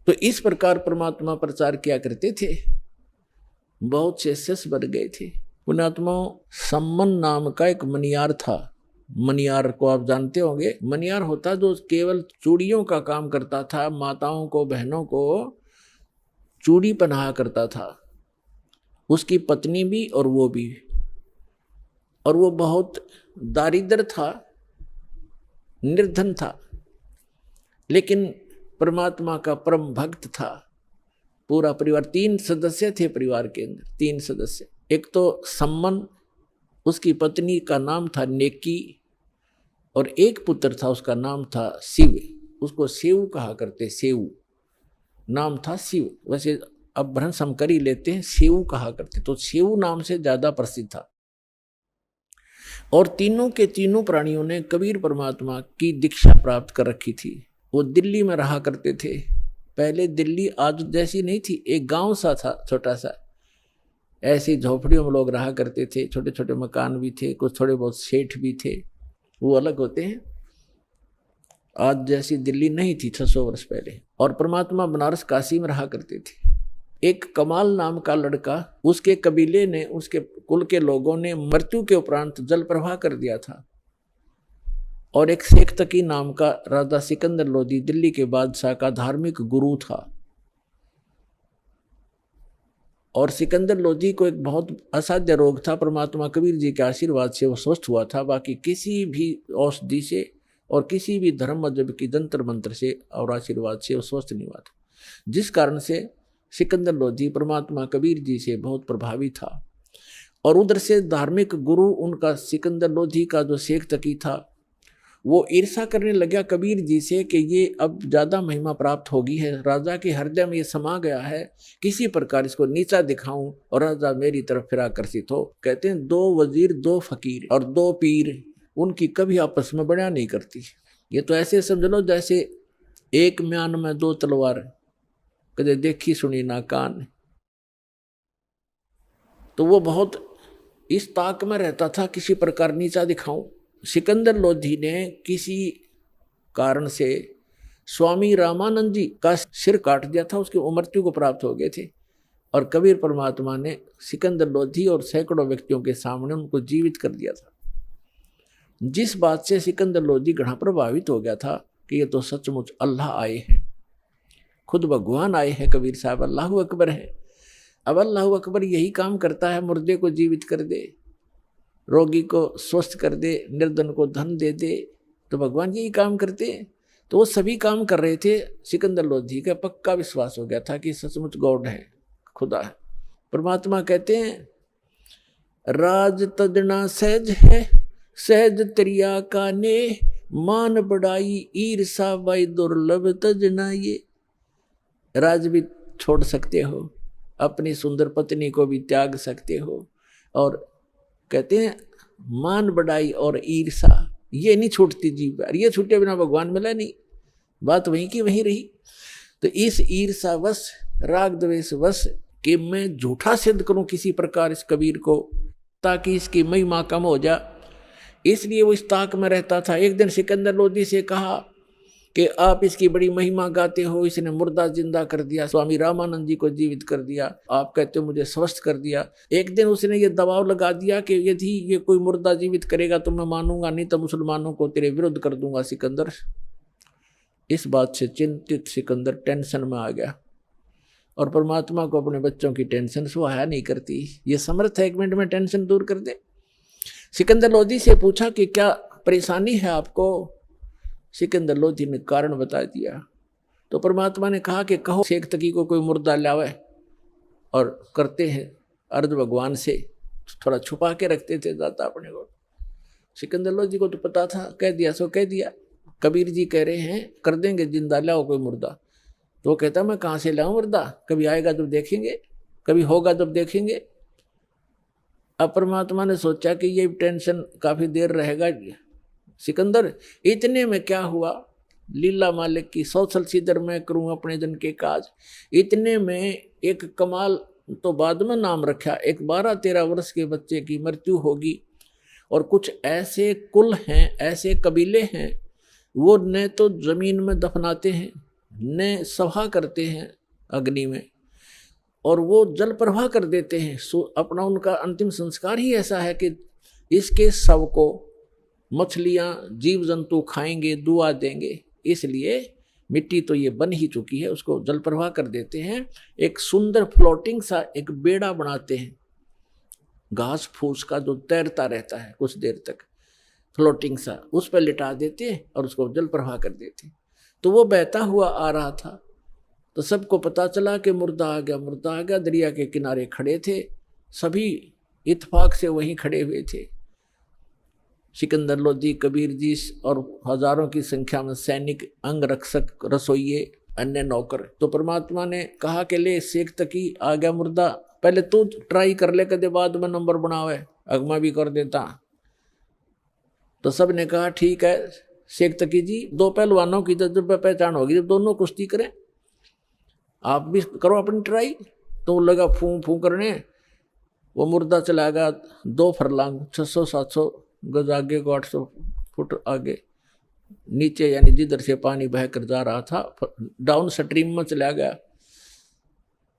तो इस प्रकार परमात्मा प्रचार किया करते थे, बहुत से शिष्य बन गए थे। पुण्यात्माओं, सम्मन नाम का एक मनियार था। मनियार को आप जानते होंगे। मनियार होता जो केवल चूड़ियों का काम करता था, माताओं को, बहनों को चूड़ी पहनाया करता था, उसकी पत्नी भी और वो भी। और वो बहुत दारिद्र था, निर्धन था, लेकिन परमात्मा का परम भक्त था। पूरा परिवार, 3 सदस्य थे परिवार के अंदर, 3 सदस्य। एक तो सम्मन, उसकी पत्नी का नाम था नेकी, और एक पुत्र था, उसका नाम था शिव। उसको शिव कहा करते, शिव नाम था शिव। वैसे अब भ्रंश हम कर ही लेते हैं, शिव कहा करते, तो शिव नाम से ज्यादा प्रसिद्ध था। और तीनों के तीनों प्राणियों ने कबीर परमात्मा की दीक्षा प्राप्त कर रखी थी। वो दिल्ली में रहा करते थे। पहले दिल्ली आज जैसी नहीं थी, एक गांव सा था छोटा सा। ऐसी झोपड़ियों में लोग रहा करते थे, छोटे छोटे मकान भी थे, कुछ थोड़े बहुत सेठ भी थे, वो अलग होते हैं। आज जैसी दिल्ली नहीं थी 600 वर्ष पहले। और परमात्मा बनारस काशी में रहा करते थे। एक कमाल नाम का लड़का, उसके कबीले ने, उसके कुल के लोगों ने मृत्यु के उपरांत जल प्रवाह कर दिया था। और एक शेख तकी नाम का राजा सिकंदर लोधी, दिल्ली के बादशाह का धार्मिक गुरु था। और सिकंदर लोधी को एक बहुत असाध्य रोग था, परमात्मा कबीर जी के आशीर्वाद से वो स्वस्थ हुआ था। बाकी किसी भी औषधि से और किसी भी धर्म मजहब की जंतर मंत्र से और आशीर्वाद से वो स्वस्थ नहीं हुआ था, जिस कारण से सिकंदर लोधी परमात्मा कबीर जी से बहुत प्रभावित था। और उधर से धार्मिक गुरु उनका सिकंदर लोधी का जो शेख तकी था, वो ईर्षा करने लगा कबीर जी से कि ये अब ज़्यादा महिमा प्राप्त होगी है, राजा के हृदय में ये समा गया है, किसी प्रकार इसको नीचा दिखाऊं और राजा मेरी तरफ फिर आकर्षित हो। कहते हैं 2 वजीर 2 फकीर और 2 पीर, उनकी कभी आपस में बढ़िया नहीं करती। ये तो ऐसे समझ लो जैसे एक म्यान में 2 तलवार, कदे देखी सुनी ना कान। तो वो बहुत इस ताक में रहता था, किसी प्रकार नीचा दिखाऊं। सिकंदर लोधी ने किसी कारण से स्वामी रामानंद जी का सिर काट दिया था, उसकी मृत्यु को प्राप्त हो गए थे। और कबीर परमात्मा ने सिकंदर लोधी और सैकड़ों व्यक्तियों के सामने उनको जीवित कर दिया था, जिस बात से सिकंदर लोधी घना प्रभावित हो गया था कि ये तो सचमुच अल्लाह आए हैं, खुद भगवान आए हैं। कबीर साहब अल्लाहु अकबर है। अब अल्लाहु अकबर यही काम करता है, मुर्दे को जीवित कर दे, रोगी को स्वस्थ कर दे, निर्धन को धन दे दे, तो भगवान यही काम करते हैं। तो वो सभी काम कर रहे थे। सिकंदर लोधी का पक्का विश्वास हो गया था कि सचमुच गॉड है, खुदा है। परमात्मा कहते हैं, राज तजना सहज है, सहज त्रिया का ने, मान बढ़ाई ईर्षा बाई दुर्लभ तजना। ये राज भी छोड़ सकते हो, अपनी सुंदर पत्नी को भी त्याग सकते हो, और कहते हैं मान बढ़ाई और ईर्षा ये नहीं छूटती जीव पर, ये छूटे बिना भगवान मिला नहीं। बात वहीं की वहीं रही। तो इस ईर्षा वश, राग द्वेष वश कि मैं झूठा सिद्ध करूं किसी प्रकार इस कबीर को, ताकि इसकी महिमा कम हो जा, इसलिए वो इस ताक में रहता था। एक दिन सिकंदर लोधी से कहा कि आप इसकी बड़ी महिमा गाते हो, इसने मुर्दा जिंदा कर दिया, स्वामी रामानंद जी को जीवित कर दिया, आप कहते हो मुझे स्वस्थ कर दिया। एक दिन उसने ये दबाव लगा दिया कि यदि ये कोई मुर्दा जीवित करेगा तो मैं मानूंगा, नहीं तो मुसलमानों को तेरे विरुद्ध कर दूंगा। सिकंदर इस बात से चिंतित सिकंदर टेंशन में आ गया, और परमात्मा को अपने बच्चों की टेंशन सुहाया नहीं करती, ये समर्थ है 1 मिनट में टेंशन दूर कर दे। सिकंदर लोधी से पूछा कि क्या परेशानी है आपको। सिकंदर लोधी ने कारण बता दिया। तो परमात्मा ने कहा कि कहो शेख तकी को कोई मुर्दा लावे, और करते हैं अर्ध भगवान से थोड़ा छुपा के रखते थे दाता अपने को। सिकंदर लोधी को तो पता था, कह दिया सो कह दिया। कबीर जी कह रहे हैं कर देंगे जिंदा, लाओ कोई मुर्दा। तो वो कहता मैं कहाँ से लाऊं मुर्दा, कभी आएगा जब देखेंगे, कभी होगा जब देखेंगे। अब परमात्मा ने सोचा कि ये टेंशन काफी देर रहेगा। सिकंदर इतने में क्या हुआ, लीला मालिक की सौसल सीधर मैं करूं अपने जन के काज। इतने में एक कमाल तो बाद में नाम रखा, एक 12-13 वर्ष के बच्चे की मृत्यु होगी। और कुछ ऐसे कुल हैं, ऐसे कबीले हैं, वो न तो जमीन में दफनाते हैं, ने सभा करते हैं अग्नि में, और वो जल प्रवाह कर देते हैं। अपना उनका अंतिम संस्कार ही ऐसा है कि इसके शव को मछलियां जीव जंतु खाएंगे, दुआ देंगे, इसलिए मिट्टी तो ये बन ही चुकी है, उसको जल प्रवाह कर देते हैं। एक सुंदर फ्लोटिंग सा एक बेड़ा बनाते हैं, घास फूस का जो तैरता रहता है कुछ देर तक, फ्लोटिंग सा, उस पर लिटा देते हैं और उसको जल प्रवाह कर देते हैं। तो वो बहता हुआ आ रहा था, तो सबको पता चला कि मुर्दा आ गया, मुर्दा आ गया। दरिया के किनारे खड़े थे, सभी इत्तेफाक से वहीं खड़े हुए थे, सिकंदर लोधी, कबीर जी और हजारों की संख्या में सैनिक, अंगरक्षक, रसोइये, अन्य नौकर। तो परमात्मा ने कहा कि ले शेख तकी आ गया मुर्दा, पहले तू ट्राई कर ले, कदे बाद में नंबर बनावे, अगमा भी कर देता। तो सब ने कहा ठीक है शेख तकी जी, दो पहलवानों की जब पहचान होगी, जब दोनों कुश्ती करें, आप भी करो अपनी ट्राई। तो लगा फूं फूं करने, वो मुर्दा चला गया 2 फरलांग 600-700 गज आगे को 800 फुट आगे नीचे, यानी जिधर से पानी बहकर जा रहा था डाउन स्ट्रीम में चला गया।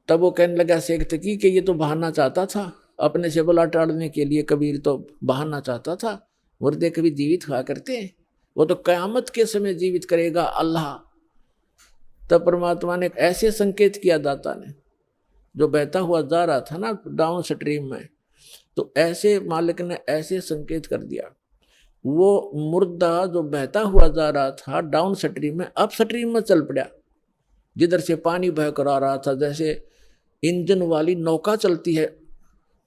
तब वो कहने लगा शेख तकी कि ये तो बहाना चाहता था, अपने से बला टाड़ने के लिए कबीर तो बहाना चाहता था, मुर्दे कभी जीवित हुआ करते हैं, वो तो कयामत के समय जीवित करेगा अल्लाह। तब परमात्मा ने ऐसे संकेत किया दाता ने, जो बहता हुआ जा रहा था ना डाउन स्ट्रीम में, तो ऐसे मालिक ने ऐसे संकेत कर दिया, वो मुर्दा जो बहता हुआ जा रहा था डाउन स्ट्रीम में, अप स्ट्रीम में चल पड़ा, जिधर से पानी बहकर आ रहा था, जैसे इंजन वाली नौका चलती है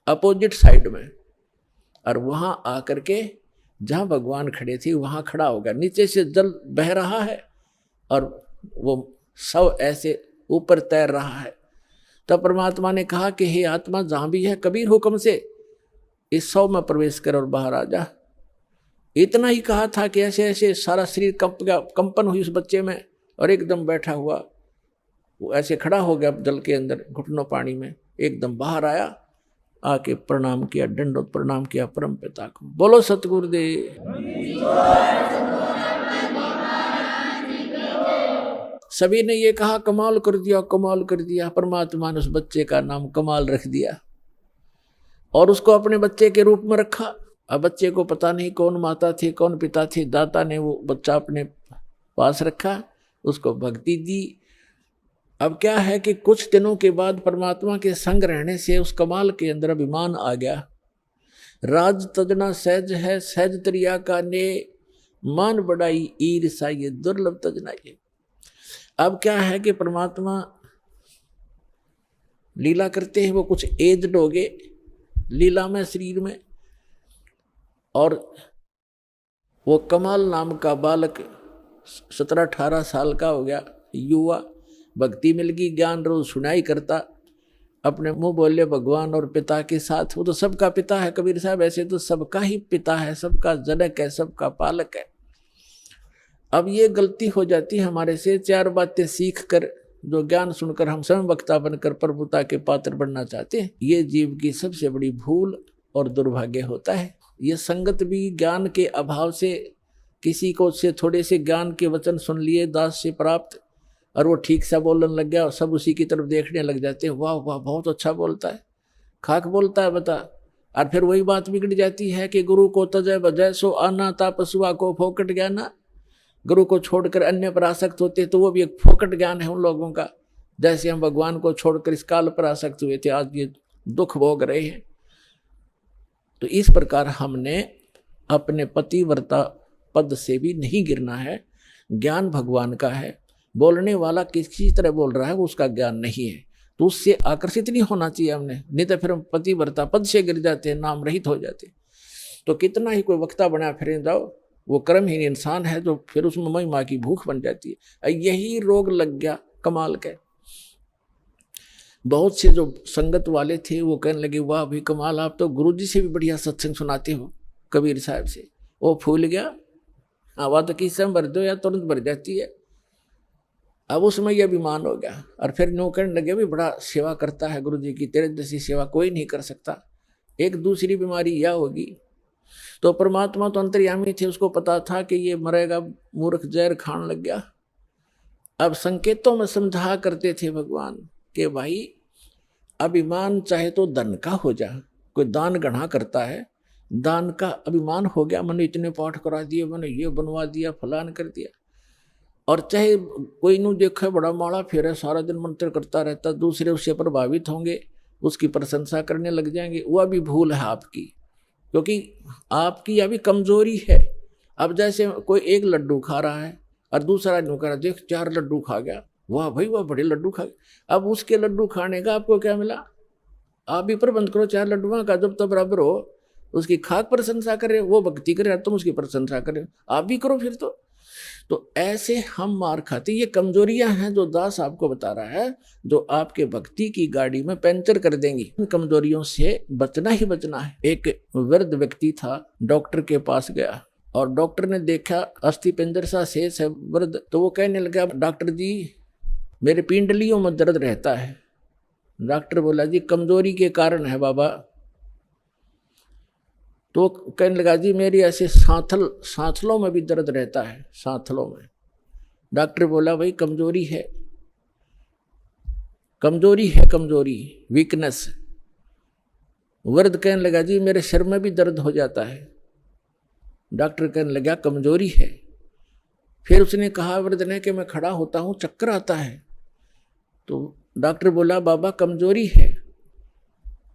अपोजिट साइड में, और वहां आकर के जहां भगवान खड़े थे वहां खड़ा हो गया। नीचे से जल बह रहा है और वो सब ऐसे ऊपर तैर रहा है। तब परमात्मा ने कहा कि हे आत्मा, जहां भी है कबीर हुक्म से इस शव में प्रवेश कर और बाहर आ जा। इतना ही कहा था कि ऐसे ऐसे सारा शरीर कंपन हुई उस बच्चे में, और एकदम बैठा हुआ वो ऐसे खड़ा हो गया जल के अंदर, घुटनों पानी में, एकदम बाहर आया, आके प्रणाम किया, दंडोत प्रणाम किया परम पिता को। बोलो सतगुरुदेव। सभी ने ये कहा कमाल कर दिया, कमाल कर दिया। परमात्मा ने उस बच्चे का नाम कमाल रख दिया और उसको अपने बच्चे के रूप में रखा। अब बच्चे को पता नहीं कौन माता थी कौन पिता थी, दाता ने वो बच्चा अपने पास रखा, उसको भक्ति दी। अब क्या है कि कुछ दिनों के बाद परमात्मा के संग रहने से उस कमाल के अंदर अभिमान आ गया। राज तजना सहज है, सहज तरिया का ने, मान बढ़ाई ईर्षा ये दुर्लभ तजना ये। अब क्या है कि परमात्मा लीला करते हैं, वो कुछ एज्ड हो गए लीला में शरीर में, और वो कमाल नाम का बालक 17-18 साल का हो गया, युवा, भक्ति मिल गई, ज्ञान रोज सुनाई करता, अपने मुंह बोले भगवान और पिता के साथ। वो तो सबका पिता है कबीर साहब, ऐसे तो सबका ही पिता है, सबका जनक है, सबका पालक है। अब ये गलती हो जाती है हमारे से, 4 बातें सीख कर, जो ज्ञान सुनकर हम स्वयं वक्ता बनकर प्रभुता के पात्र बनना चाहते हैं, ये जीव की सबसे बड़ी भूल और दुर्भाग्य होता है। ये संगत भी ज्ञान के अभाव से, किसी को से थोड़े से ज्ञान के वचन सुन लिए दास से प्राप्त, और वो ठीक सा बोलने लग गया और सब उसी की तरफ देखने लग जाते हैं, वाह वाह बहुत अच्छा बोलता है, खाक बोलता है बता। और फिर वही बात बिगड़ जाती है कि गुरु को तजय बजय सो आना था पशुआ को फोकट ज्ञाना। गुरु को छोड़कर अन्य पर आसक्त होते तो वो भी एक फोकट ज्ञान है उन लोगों का, जैसे हम भगवान को छोड़कर इस काल पर आसक्त हुए थे, आज ये दुख भोग रहे हैं। तो इस प्रकार हमने अपने पतिव्रता पद से भी नहीं गिरना है। ज्ञान भगवान का है, बोलने वाला किसी तरह बोल रहा है वो उसका ज्ञान नहीं है, तो उससे आकर्षित नहीं होना चाहिए हमने, नहीं तो फिर हम पतिव्रता पद से गिर जाते हैं, नाम रहित हो जाते। तो कितना ही कोई वक्ता बना फिर जाओ, वो कर्महीन इंसान है, जो फिर उसमें महिमा की भूख बन जाती है। यही रोग लग गया कमाल के। बहुत से जो संगत वाले थे वो कहने लगे वाह भाई कमाल, आप तो गुरुजी से भी बढ़िया सत्संग सुनाते हो कबीर साहब से। वो फूल गया, आवाज तो किस समय भर दो या तुरंत भर जाती है। अब उसमें यह अभिमान हो गया, और फिर नो कहने लगे भी बड़ा सेवा करता है गुरुजी की, तेरे जैसी सेवा कोई नहीं कर सकता। एक दूसरी बीमारी यह होगी। तो परमात्मा तो अंतर्यामी थे, उसको पता था कि ये मरेगा, मूर्ख जहर खान लग गया। अब संकेतों में समझा करते थे भगवान कि भाई अभिमान चाहे तो धन का हो जा, कोई दान गढ़ा करता है, दान का अभिमान हो गया, मैंने इतने पाठ करा दिए, मैंने ये बनवा दिया, फलान कर दिया। और चाहे कोई नू देखे बड़ा माड़ा फेरे, सारा दिन मंत्र करता रहता, दूसरे उससे प्रभावित होंगे, उसकी प्रशंसा करने लग जाएंगे, वह भी भूल है आपकी, क्योंकि आपकी यह भी कमजोरी है। अब जैसे कोई एक लड्डू खा रहा है और दूसरा यूं कह रहा, देख 4 लड्डू खा गया, वाह भाई वाह बड़े लड्डू खा गए। अब उसके लड्डू खाने का आपको क्या मिला? आप भी प्रबंध करो 4 लड्डुओं का, जब तक बराबर हो उसकी खाक प्रशंसा करे, वो भक्ति करे, तुम उसकी प्रशंसा करे, आप भी करो फिर तो ऐसे हम मार खाते। ये कमजोरियां हैं जो दास आपको बता रहा है, जो आपके भक्ति की गाड़ी में पंचर कर देंगी। इन कमजोरियों से बचना ही बचना है। एक वृद्ध व्यक्ति था, डॉक्टर के पास गया और डॉक्टर ने देखा अस्थि पिंजर सा शेष है वृद्ध, तो वो कहने लगा, डॉक्टर जी मेरे पिंडलियों में दर्द रहता है। डॉक्टर बोला, जी कमजोरी के कारण है बाबा। तो कहने लगा, जी मेरी ऐसे सांथलों में भी दर्द रहता है, सांथलों में। डॉक्टर बोला, भाई कमजोरी है, कमजोरी वीकनेस। वृद्ध कहने लगा, जी मेरे सिर में भी दर्द हो जाता है। डॉक्टर कहने लगा, कमजोरी है। फिर उसने कहा वृद्ध ने कि मैं खड़ा होता हूँ चक्कर आता है। तो डॉक्टर बोला, बाबा कमजोरी है।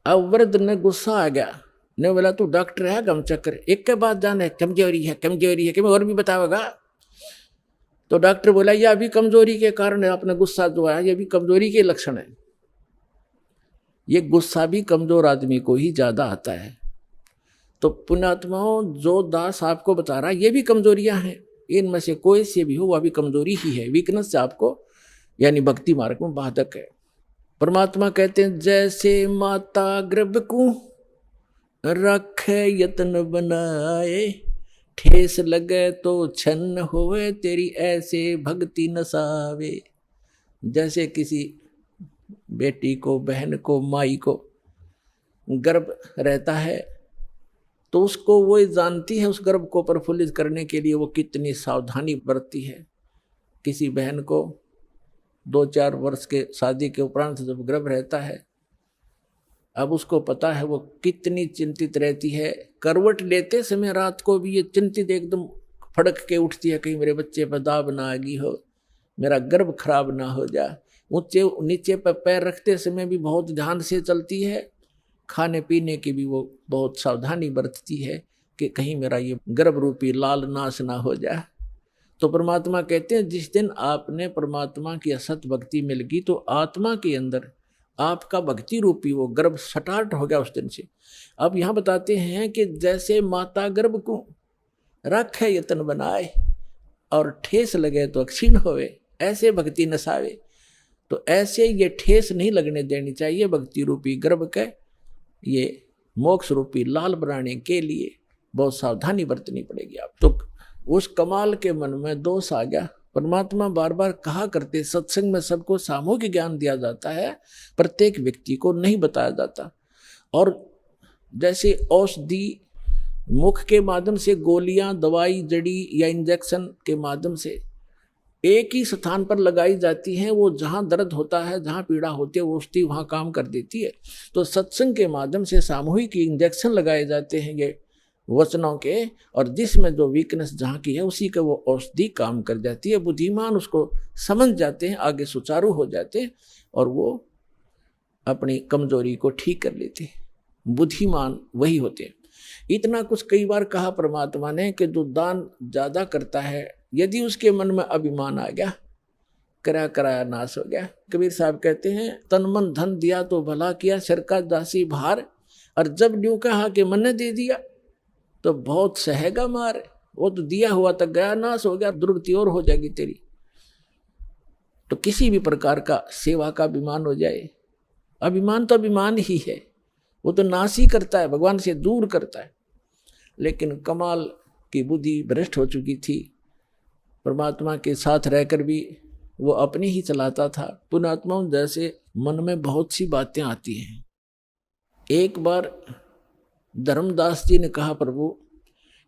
अब वृद्ध ने गुस्सा आ गया, ने बोला, तू डॉक्टर है गम चक्कर, एक के बाद जाने कमजोरी है कि मैं और भी बताओगा। तो डॉक्टर बोला, यह भी कमजोरी के कारण है, आपने गुस्सा जो आया ये भी कमजोरी के लक्षण है। ये गुस्सा भी कमजोर आदमी को ही ज्यादा आता है। तो पुण्यात्माओं, जो दास आपको बता रहा है ये भी कमजोरियां हैं, इनमें से कोई से भी हो वह भी कमजोरी ही है, वीकनेस से आपको यानी भक्ति मार्ग में बाधक है। परमात्मा कहते हैं, जैसे माता गर्भ को रखे यत्न बनाए, ठेस लगे तो छन्न होवे, तेरी ऐसे भक्ति नसावे। जैसे किसी बेटी को, बहन को, माई को गर्भ रहता है तो उसको वो जानती है, उस गर्भ को प्रफुल्लित करने के लिए वो कितनी सावधानी बरतती है। किसी बहन को 2-4 वर्ष के शादी के उपरांत जब गर्भ रहता है, अब उसको पता है वो कितनी चिंतित रहती है। करवट लेते समय रात को भी ये चिंतित एकदम फड़क के उठती है, कहीं मेरे बच्चे पर दाब ना आ गई हो, मेरा गर्भ खराब ना हो जा। ऊंचे नीचे पर पैर रखते समय भी बहुत ध्यान से चलती है, खाने पीने की भी वो बहुत सावधानी बरतती है कि कहीं मेरा ये गर्भ रूपी लाल नाश ना हो जाए। तो परमात्मा कहते हैं, जिस दिन आपने परमात्मा की असत भक्ति मिल गई तो आत्मा के अंदर आपका भक्ति रूपी वो गर्भ स्टार्ट हो गया उस दिन से। अब यहाँ बताते हैं कि जैसे माता गर्भ को रखे यत्न बनाए और ठेस लगे तो क्षीण होवे, ऐसे भक्ति नसावे। तो ऐसे ये ठेस नहीं लगने देनी चाहिए भक्ति रूपी गर्भ के, ये मोक्ष रूपी लाल बनाने के लिए बहुत सावधानी बरतनी पड़ेगी आप। तो उस कमाल के मन में दोष आ गया। परमात्मा बार बार कहा करते, सत्संग में सबको सामूहिक ज्ञान दिया जाता है, प्रत्येक व्यक्ति को नहीं बताया जाता। और जैसे औषधि मुख के माध्यम से, गोलियां, दवाई, जड़ी या इंजेक्शन के माध्यम से एक ही स्थान पर लगाई जाती हैं, वो जहाँ दर्द होता है, जहाँ पीड़ा होती है, वो औषधि वहाँ काम कर देती है। तो सत्संग के माध्यम से सामूहिक इंजेक्शन लगाए जाते हैं ये वचनों के, और जिसमें जो वीकनेस जहाँ की है उसी का वो औषधि काम कर जाती है। बुद्धिमान उसको समझ जाते हैं, आगे सुचारू हो जाते हैं और वो अपनी कमजोरी को ठीक कर लेते हैं। बुद्धिमान वही होते हैं। इतना कुछ कई बार कहा परमात्मा ने कि जो दान ज्यादा करता है, यदि उसके मन में अभिमान आ गया, कराया नाश हो गया। कबीर साहब कहते हैं, तन मन धन दिया तो भला किया, सिर का दासी भार, और जब न्यू कहा कि मन दे दिया तो बहुत सहेगा मार। वो तो दिया हुआ तक गया, नाश हो गया, दुर्गति और हो जाएगी तेरी। तो किसी भी प्रकार का सेवा का अभिमान हो जाए, अभिमान तो अभिमान ही है, वो तो नाश ही करता है, भगवान से दूर करता है। लेकिन कमाल की बुद्धि भ्रष्ट हो चुकी थी, परमात्मा के साथ रहकर भी वो अपनी ही चलाता था। पुण्यात्मा जैसे मन में बहुत सी बातें आती हैं। एक बार धर्मदास जी ने कहा, प्रभु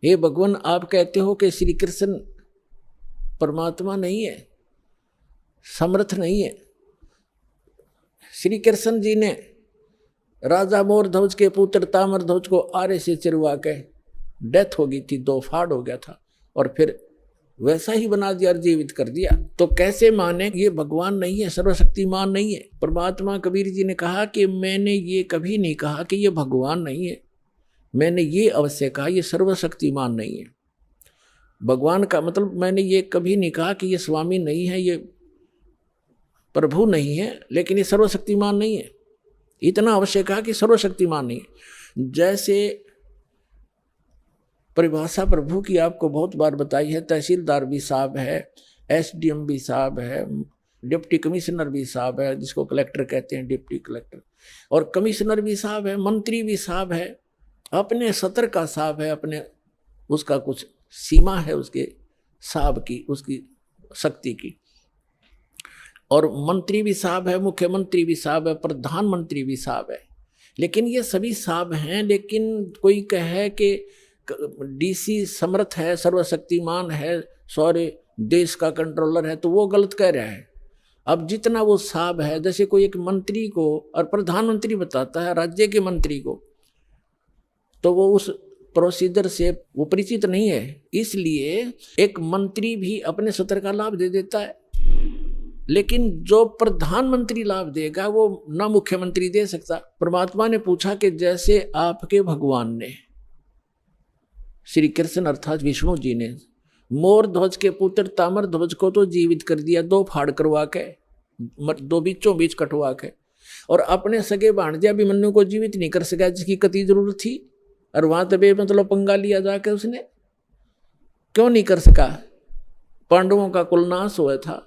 हे भगवान, आप कहते हो कि श्री कृष्ण परमात्मा नहीं है, समर्थ नहीं है। श्री कृष्ण जी ने राजा मोरध्वज के पुत्र ताम्रध्वज को आरे से चिरवा के डेथ हो गई थी, 2 फाड़ हो गया था, और फिर वैसा ही बना दिया और जीवित कर दिया। तो कैसे माने ये भगवान नहीं है, सर्वशक्तिमान नहीं है? परमात्मा कबीर जी ने कहा कि मैंने ये कभी नहीं कहा कि ये भगवान नहीं है, मैंने ये अवश्य कहा ये सर्वशक्तिमान नहीं है। भगवान का मतलब मैंने ये कभी नहीं कहा कि ये स्वामी नहीं है, ये प्रभु नहीं है, लेकिन ये सर्वशक्तिमान नहीं है। इतना अवश्य कहा कि सर्वशक्तिमान नहीं है। जैसे परिभाषा प्रभु की आपको बहुत बार बताई है, तहसीलदार भी साहब है, एसडीएम भी साहब है, डिप्टी कमिश्नर भी साहब है, जिसको कलेक्टर कहते हैं, डिप्टी कलेक्टर, और कमिश्नर भी साहब है, मंत्री भी साहब है, अपने सतर का साहब है, अपने उसका कुछ सीमा है उसके साहब की, उसकी शक्ति की। और मंत्री भी साहब है, मुख्यमंत्री भी साहब है, प्रधानमंत्री भी साहब है। लेकिन ये सभी साहब हैं, लेकिन कोई कहे कि डीसी समर्थ है, सर्वशक्तिमान है, सारे देश का कंट्रोलर है, तो वो गलत कह रहा है। अब जितना वो साहब है, जैसे कोई एक मंत्री को और प्रधानमंत्री बताता है राज्य के मंत्री को, तो वो उस प्रोसीजर से वो परिचित नहीं है, इसलिए एक मंत्री भी अपने सत्र का लाभ दे देता है, लेकिन जो प्रधानमंत्री लाभ देगा वो ना मुख्यमंत्री दे सकता। परमात्मा ने पूछा कि जैसे आपके भगवान ने, श्री कृष्ण अर्थात विष्णु जी ने, मोर ध्वज के पुत्र ताम्र ध्वज को तो जीवित कर दिया, 2 फाड़ करवा के, 2 बीचों बीच कटवा के, और अपने सगे भांजे अभिमन्यु को जीवित नहीं कर सका, जिसकी कति जरूरत थी, और वहां तबे मतलब पंगा लिया जाके उसने क्यों नहीं कर सका? पांडवों का कुलनाश हुआ था,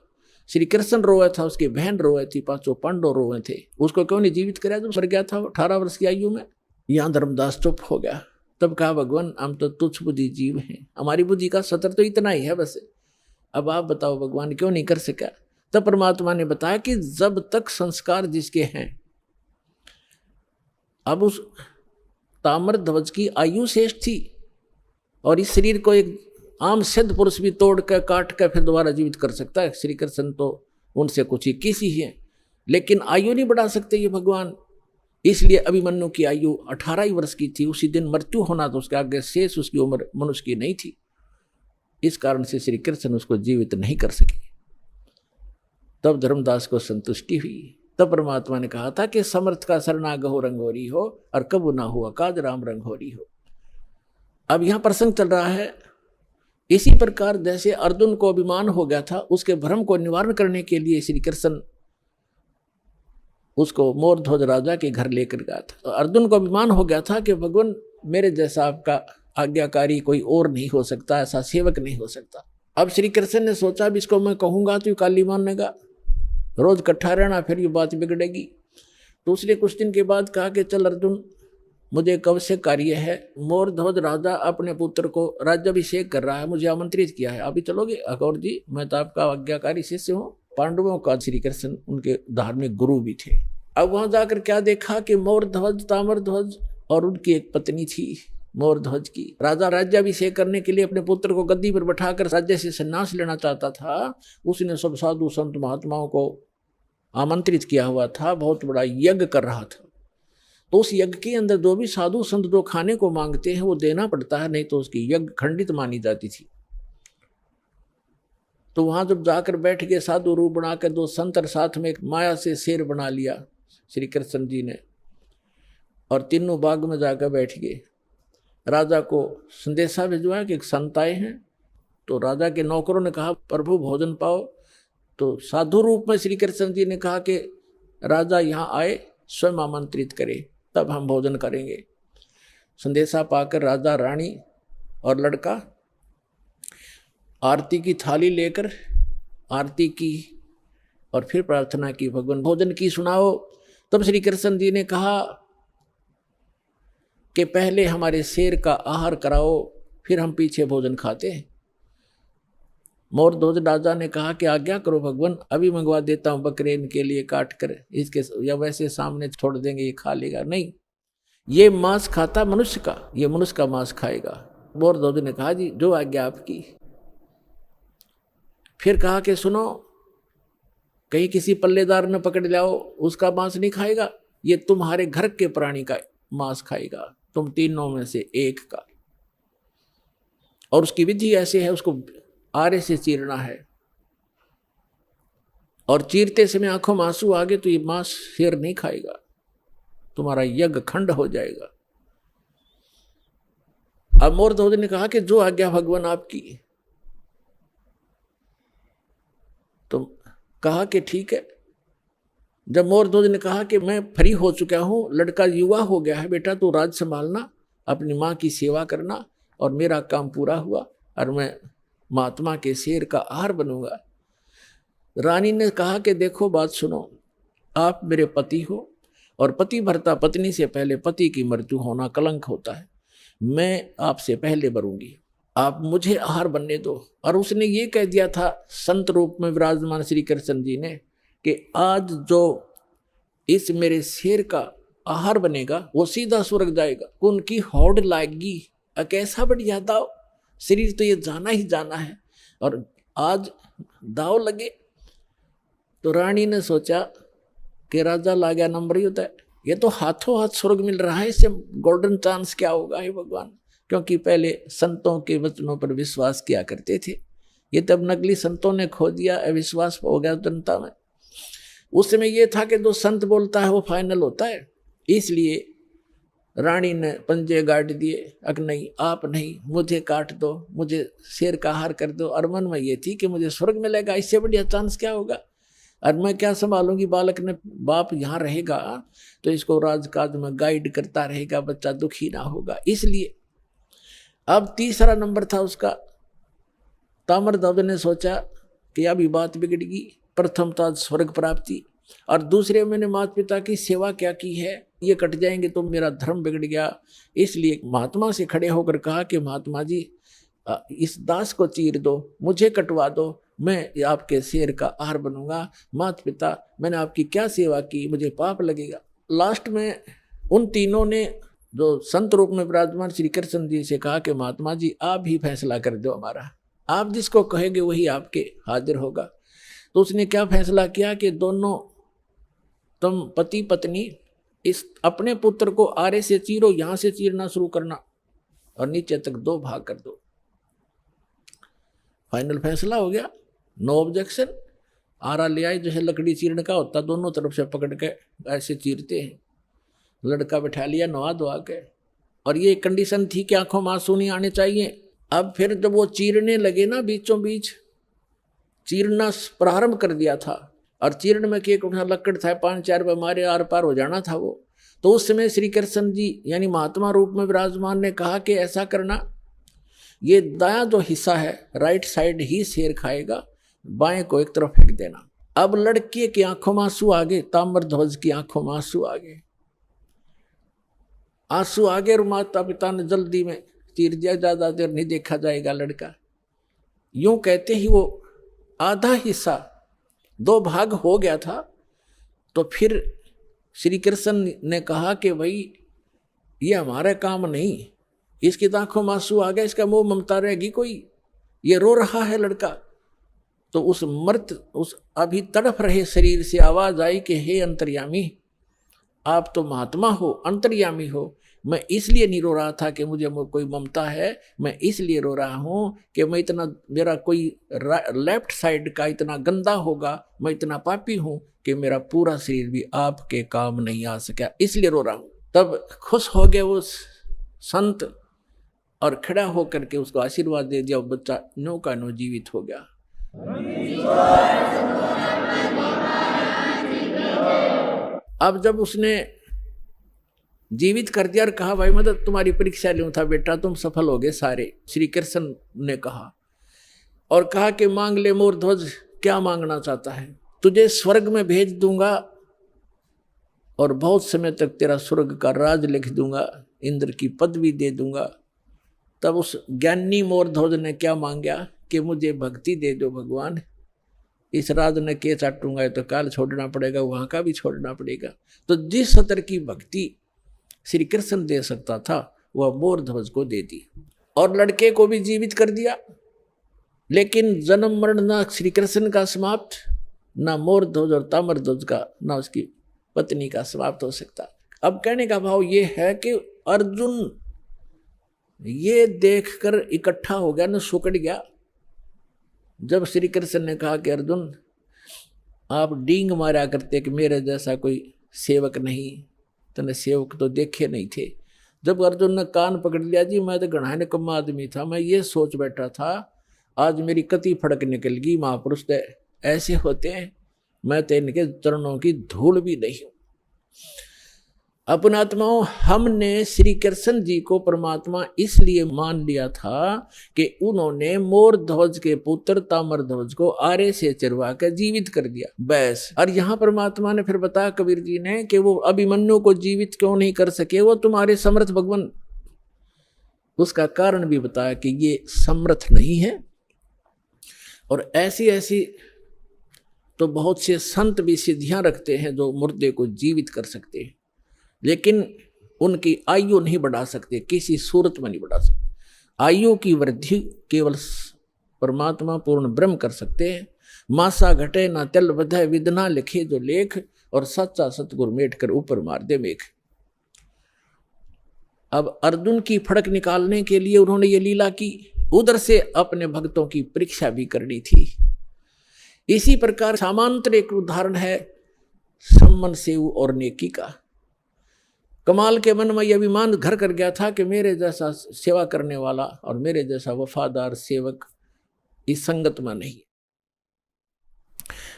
श्री कृष्ण रोए था, उसकी बहन रोए थी, 5 पांडव रोए थे, उसको क्यों नहीं जीवित कराया जब मर गया था 18 वर्ष की आयु में? यहाँ धर्मदास चुप हो गया। तब कहा भगवान हम तो तुच्छ बुद्धि जीव हैं, हमारी बुद्धि का सतर तो इतना ही है बस, अब आप बताओ भगवान क्यों नहीं कर सका? तब परमात्मा ने बताया कि जब तक संस्कार जिसके हैं, अब उस ताम्र ध्वज की आयु शेष थी, और इस शरीर को एक आम सिद्ध पुरुष भी तोड़ कर काट कर फिर दोबारा जीवित कर सकता है। श्री कृष्ण तो उनसे कुछ 21 ही है, लेकिन आयु नहीं बढ़ा सकते ये भगवान। इसलिए अभिमन्यु की आयु 18 ही वर्ष की थी, उसी दिन मृत्यु होना, तो उसके आगे शेष उसकी उम्र मनुष्य की नहीं थी। इस कारण से श्री कृष्ण उसको जीवित नहीं कर सके। तब धर्मदास को संतुष्टि हुई। तब परमात्मा ने कहा था कि समर्थ का शरणागहो रंगोरी हो, और कबू ना हुआ काज राम रंगोरी हो। अब यहां प्रसंग चल रहा है, इसी प्रकार जैसे अर्जुन को अभिमान हो गया था, उसके भ्रम को निवारण करने के लिए श्री कृष्ण उसको मोरध्वज राजा के घर लेकर गया था। तो अर्जुन को अभिमान हो गया था कि भगवान मेरे जैसा आपका आज्ञाकारी कोई और नहीं हो सकता, ऐसा सेवक नहीं हो सकता। अब श्री कृष्ण ने सोचा भी इसको मैं कहूँगा तो ये काली मानेगा, रोज इकट्ठा रहना, फिर ये बात बिगड़ेगी। तो उसने कुछ दिन के बाद कहा कि चल अर्जुन, मुझे एक आवश्यक कार्य है, मोरध्वज राजा अपने पुत्र को राज्याभिषेक कर रहा है, मुझे आमंत्रित किया है, अभी चलोगे? अकौर जी मैं तो आपका आज्ञाकारी शिष्य हूँ। पांडवों का श्री कृष्ण उनके धार्मिक गुरु भी थे। अब वहां जाकर क्या देखा कि मोरध्वज, ताम्रध्वज और उनकी एक पत्नी थी मोरध्वज की। राजा राज्याभिषेक करने के लिए अपने पुत्र को गद्दी पर बैठाकर राज्य से संन्यास लेना चाहता था। उसने सब साधु संत महात्माओं को आमंत्रित किया हुआ था, बहुत बड़ा यज्ञ कर रहा था। तो उस यज्ञ के अंदर जो भी साधु संत जो खाने को मांगते हैं वो देना पड़ता है, नहीं तो उसकी यज्ञ खंडित मानी जाती थी। तो वहां जब जाकर बैठ गए साधु रूप बनाकर, 2 संत और साथ में एक माया से शेर बना लिया श्री कृष्ण जी ने, और तीनों बाग में जाकर बैठ गए। राजा को संदेशा भिजवाया कि एक संत आए हैं। तो राजा के नौकरों ने कहा प्रभु भोजन पाओ। तो साधु रूप में श्री कृष्ण जी ने कहा कि राजा यहाँ आए, स्वयं आमंत्रित करे, तब हम भोजन करेंगे। संदेशा पाकर राजा, रानी और लड़का आरती की थाली लेकर आरती की और फिर प्रार्थना की, भगवान भोजन की सुनाओ। तब श्री कृष्ण जी ने कहा कि पहले हमारे शेर का आहार कराओ, फिर हम पीछे भोजन खाते हैं। मोरध्वज राजा ने कहा कि आज्ञा करो भगवान, अभी मंगवा देता हूँ बकरे इनके लिए काट कर, इसके या वैसे सामने छोड़ देंगे, ये खा लेगा। नहीं, ये मांस खाता मनुष्य का, ये मनुष्य का मांस खाएगा। मोरध्वज ने कहा जी जो आज्ञा आपकी। फिर कहा कि सुनो, कहीं किसी पल्लेदार ने पकड़ लाओ, उसका मांस नहीं खाएगा, ये तुम्हारे घर के प्राणी का मांस खाएगा, तुम तीनों में से एक का। और उसकी विधि ऐसे है, उसको आरे से चीरना है, और चीरते समय आंखों में आंसू आ गए तो ये मांस शेर नहीं खाएगा, तुम्हारा यज्ञ खंड हो जाएगा। अब मोरध्वज ने कहा कि जो आज्ञा भगवान आपकी। तो कहा कि ठीक है। जब मोरध्वज ने कहा कि मैं फ्री हो चुका हूं, लड़का युवा हो गया है, बेटा तू राज संभालना, अपनी माँ की सेवा करना, और मेरा काम पूरा हुआ और मैं महात्मा के शेर का आहार बनूंगा। रानी ने कहा कि देखो बात सुनो, आप मेरे पति हो और पति भरता पत्नी से पहले पति की मृत्यु होना कलंक होता है, मैं आपसे पहले मरूंगी, आप मुझे आहार बनने दो। और उसने ये कह दिया था संत रूप में विराजमान श्री कृष्ण जी ने कि आज जो इस मेरे शेर का आहार बनेगा वो सीधा स्वर्ग जाएगा, उनकी हौड़ लाएगी, कैसा बढ़िया दाव, शरीर तो ये जाना ही जाना है और आज दाव लगे। तो रानी ने सोचा कि राजा ला गया नंबर ही होता है, ये तो हाथों हाथ स्वर्ग मिल रहा है, इससे गोल्डन चांस क्या होगा हे भगवान। क्योंकि पहले संतों के वचनों पर विश्वास किया करते थे, ये तब नकली संतों ने खो दिया, अविश्वास हो गया जनता में। उस समय ये था कि जो संत बोलता है वो फाइनल होता है, इसलिए रानी ने पंजे गाड़ दिए, अग नहीं आप नहीं, मुझे काट दो, मुझे शेर का आहार कर दो। और मन में ये थी कि मुझे स्वर्ग मिलेगा, इससे बढ़िया चांस क्या होगा, और मैं क्या संभालूंगी, बालक ने बाप यहाँ रहेगा तो इसको राजकाज में गाइड करता रहेगा, बच्चा दुखी ना होगा। इसलिए अब तीसरा नंबर था उसका। ताम्रध्वज ने सोचा कि अभी बात बिगड़गी, प्रथम था स्वर्ग प्राप्ति और दूसरे मैंने माता पिता की सेवा क्या की है, ये कट जाएंगे तो मेरा धर्म बिगड़ गया। इसलिए महात्मा से खड़े होकर कहा कि महात्मा जी इस दास को चीर दो, मुझे कटवा दो, मैं आपके शेर का आहार बनूंगा। माता पिता मैंने आपकी क्या सेवा की, मुझे पाप लगेगा। लास्ट में उन तीनों ने जो संत रूप में विराजमान श्री कृष्ण जी से कहा कि महात्मा जी आप ही फैसला कर दो हमारा, आप जिसको कहेंगे वही आपके हाजिर होगा। तो उसने क्या फैसला किया कि दोनों तुम पति पत्नी इस अपने पुत्र को आरे से चीरो, यहां से चीरना शुरू करना और नीचे तक 2 भाग कर दो। फाइनल फैसला हो गया, नो ऑब्जेक्शन। आरा ले आए, जैसे लकड़ी चीरने का होता, दोनों तरफ से पकड़ के ऐसे चीरते हैं। लड़का बैठा लिया नवा धोआ के, और ये कंडीशन थी कि आंखों में आंसू नहीं आने चाहिए। अब फिर जब वो चीरने लगे ना, बीचों बीच चीरना प्रारंभ कर दिया था, और चीरण में एक उठा लकड़ था, 5-4 रुपये मारे आर पार हो जाना था वो। तो उस समय श्री कृष्ण जी यानी महात्मा रूप में विराजमान ने कहा कि ऐसा करना, ये दायां जो हिस्सा है राइट साइड ही शेर खाएगा, बाएं को एक तरफ फेंक देना। अब लड़के की आंखों में आंसू आ गए, ताम्रध्वज की आंखों में आंसू आ गए, आंसू आ गए। और माता पिता ने जल्दी में चीर दिया, ज्यादा देर नहीं देखा जाएगा लड़का। यूं कहते ही वो आधा हिस्सा 2 भाग हो गया था। तो फिर श्री कृष्ण ने कहा कि भाई ये हमारा काम नहीं, इसकी आंखों में आंसू आ गया, इसका मुंह ममता रहेगी कोई, ये रो रहा है लड़का। तो उस अभी तड़फ रहे शरीर से आवाज आई कि हे अंतर्यामी, आप तो महात्मा हो, अंतर्यामी हो, मैं इसलिए नहीं रो रहा था कि मुझे कोई ममता है, मैं इसलिए रो रहा हूं कि मैं इतना, मेरा कोई लेफ्ट साइड का इतना गंदा होगा, मैं इतना पापी हूं कि मेरा पूरा शरीर भी आपके काम नहीं आ सका, इसलिए रो रहा हूं। तब खुश हो गए वो संत और खड़ा होकर के उसको आशीर्वाद दे दिया। वो बच्चा नो का नो जीवित हो गया। अब जब उसने जीवित कर दिया और कहा भाई मैं तो तुम्हारी परीक्षा लूं था बेटा, तुम सफल हो गए सारे, श्री कृष्ण ने कहा, और कहा कि मांग ले मोरध्वज, क्या मांगना चाहता है, तुझे स्वर्ग में भेज दूंगा और बहुत समय तक तेरा स्वर्ग का राज लिख दूंगा, इंद्र की पदवी दे दूंगा। तब उस ज्ञानी मोरध्वज ने क्या मांगा कि मुझे भक्ति दे दो भगवान, इस राज ने के चाटूंगा तो काल छोड़ना पड़ेगा, वहां का भी छोड़ना पड़ेगा। तो जिस स्तर की भक्ति श्री कृष्ण दे सकता था वह मोरध्वज को दे दी, और लड़के को भी जीवित कर दिया। लेकिन जन्म मरण न श्री कृष्ण का समाप्त ना मोर ध्वज और ताम्र ध्वज का, ना उसकी पत्नी का समाप्त हो सकता। अब कहने का भाव ये है कि अर्जुन ये देखकर इकट्ठा हो गया, न सुकड़ गया। जब श्री कृष्ण ने कहा कि अर्जुन आप डींग मारा करते कि मेरे जैसा कोई सेवक नहीं, तने सेवक तो देखे नहीं थे। जब अर्जुन ने कान पकड़ लिया, जी मैं तो घना निकम्मा आदमी था, मैं ये सोच बैठा था आज मेरी कति फड़क निकल गई, महापुरुष तो ऐसे होते हैं, मैं तो इनके चरणों की धूल भी नहीं हूं। अपनात्माओं, हमने श्री कृष्ण जी को परमात्मा इसलिए मान लिया था कि उन्होंने मोर ध्वज के पुत्र ताम्र ध्वज को आरे से चरवा कर जीवित कर दिया, बस। और यहाँ परमात्मा ने फिर बताया कबीर जी ने कि वो अभिमन्यु को जीवित क्यों नहीं कर सके, वो तुम्हारे समर्थ भगवान। उसका कारण भी बताया कि ये समर्थ नहीं है। और ऐसी ऐसी तो बहुत से संत भी सिद्धियां रखते हैं जो मुर्दे को जीवित कर सकते हैं, लेकिन उनकी आयु नहीं बढ़ा सकते, किसी सूरत में नहीं बढ़ा सकते। आयु की वृद्धि केवल परमात्मा पूर्ण ब्रह्म कर सकते हैं। मासा घटे ना तिल बधे, विदना लिखे जो लेख, और सच्चा सतगुरु मेट कर ऊपर मार दे मेघ। अब अर्जुन की फड़क निकालने के लिए उन्होंने ये लीला की, उधर से अपने भक्तों की परीक्षा भी करनी थी। इसी प्रकार सामांतर एक उदाहरण है सम्मन सेव और नेकी का। कमाल के मन में यह अभिमान घर कर गया था कि मेरे जैसा सेवा करने वाला और मेरे जैसा वफादार सेवक इस संगत में नहीं।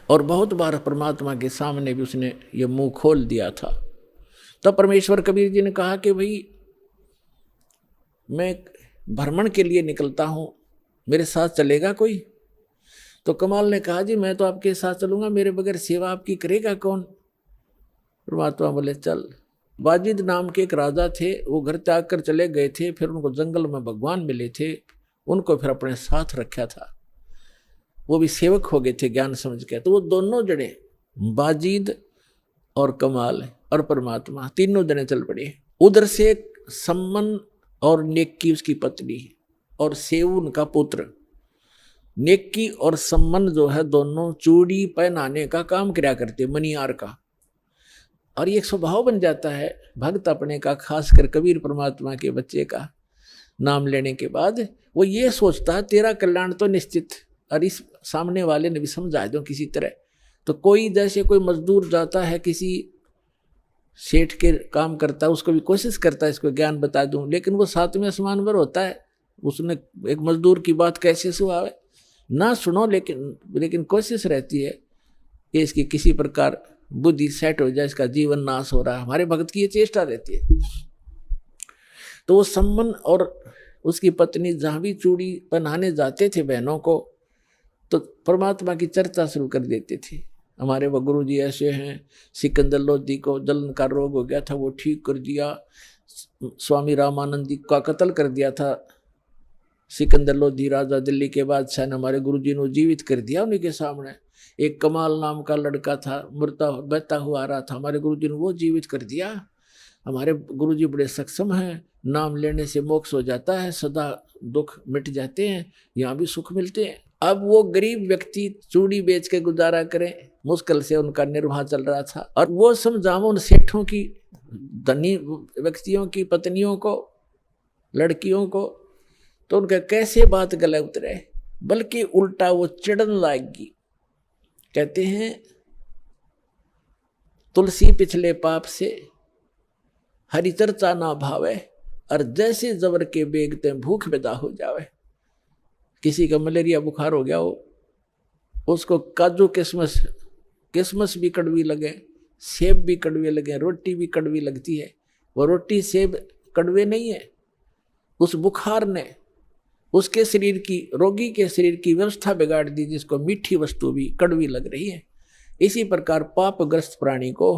और बहुत बार परमात्मा के सामने भी उसने ये मुंह खोल दिया था। तब परमेश्वर कबीर जी ने कहा कि भाई मैं भ्रमण के लिए निकलता हूँ, मेरे साथ चलेगा कोई? तो कमाल ने कहा जी मैं तो आपके साथ चलूंगा, मेरे बगैर सेवा आपकी करेगा कौन? परमात्मा बोले चल। वाजिद नाम के एक राजा थे, वो घर त्याग कर चले गए थे, फिर उनको जंगल में भगवान मिले थे, उनको फिर अपने साथ रखा था, वो भी सेवक हो गए थे ज्ञान समझ के। तो वो दोनों जने वाजिद और कमाल और परमात्मा तीनों जने चल पड़े। उधर से सम्मन और नेकी उसकी पत्नी और सेवुन का पुत्र। नेकी और सम्मन जो है दोनों चूड़ी पहनाने का काम किया करते, मनियार का। और ये एक स्वभाव बन जाता है भक्त अपने का, खासकर कबीर परमात्मा के बच्चे का नाम लेने के बाद वो ये सोचता है तेरा कल्याण तो निश्चित, और इस सामने वाले ने भी समझा दो किसी तरह। तो कोई जैसे कोई मजदूर जाता है किसी सेठ के काम करता है, उसको भी कोशिश करता है इसको ज्ञान बता दूं, लेकिन वो सातवें आसमान पर होता है, उसने एक मजदूर की बात कैसे सुनावे ना सुनो, लेकिन कोशिश रहती है कि इसकी किसी प्रकार बुद्धि सेट हो जाए, इसका जीवन नाश हो रहा है। हमारे भक्त की ये चेष्टा रहती है। तो वो सम्मन और उसकी पत्नी जहाँ भी चूड़ी पहनाने जाते थे बहनों को, तो परमात्मा की चर्चा शुरू कर देते थे। हमारे वो गुरु जी ऐसे हैं, सिकंदर लोधी को जलन का रोग हो गया था, वो ठीक कर दिया। स्वामी रामानंद जी का कत्ल कर दिया था सिकंदर लोधी राजा दिल्ली के बादशाह ने, हमारे गुरु जी ने जीवित कर दिया उन्हीं के सामने। एक कमाल नाम का लड़का था, मरता बहता हुआ आ रहा था, हमारे गुरु जी ने वो जीवित कर दिया। हमारे गुरु जी बड़े सक्षम हैं, नाम लेने से मोक्ष हो जाता है, सदा दुख मिट जाते हैं, यहाँ भी सुख मिलते हैं। अब वो गरीब व्यक्ति चूड़ी बेच के गुजारा करें, मुश्किल से उनका निर्वाह चल रहा था। और वो समझाओ उन सेठों की, धनी व्यक्तियों की पत्नियों को, लड़कियों को, तो उनका कैसे बात गले उतरे, बल्कि उल्टा वो चिढ़न लाएगी। कहते हैं तुलसी पिछले पाप से हरि चर्चा ना भावे, और जैसे जबर के बेगते भूख पैदा हो जावे। किसी का मलेरिया बुखार हो गया हो, उसको काजू किशमिश भी कड़वी लगे, सेब भी कड़वे लगे, रोटी भी कड़वी लगती है। वो रोटी सेब कड़वे नहीं है, उस बुखार ने उसके शरीर की, रोगी के शरीर की व्यवस्था बिगाड़ दी, जिसको मीठी वस्तु भी कड़वी लग रही है। इसी प्रकार पापग्रस्त प्राणी को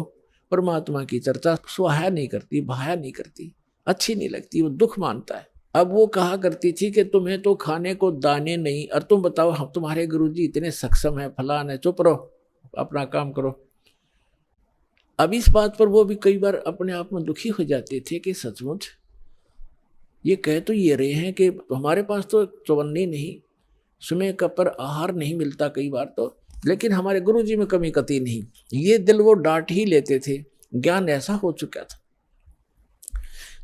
परमात्मा की चर्चा सुहाया नहीं करती, भाया नहीं करती, अच्छी नहीं लगती, वो दुख मानता है। अब वो कहा करती थी कि तुम्हें तो खाने को दाने नहीं, और तुम बताओ हम तुम्हारे गुरुजी इतने सक्षम है, फलान है, चुप रहो, अपना काम करो। अब इस बात पर वो भी कई बार अपने आप में दुखी हो जाते थे कि सचमुच ये कह तो ये रहे हैं कि हमारे पास तो चवन्नी नहीं, समय का पर आहार नहीं मिलता कई बार, तो लेकिन हमारे गुरु जी में कमी कती नहीं, ये दिल वो डांट ही लेते थे, ज्ञान ऐसा हो चुका था।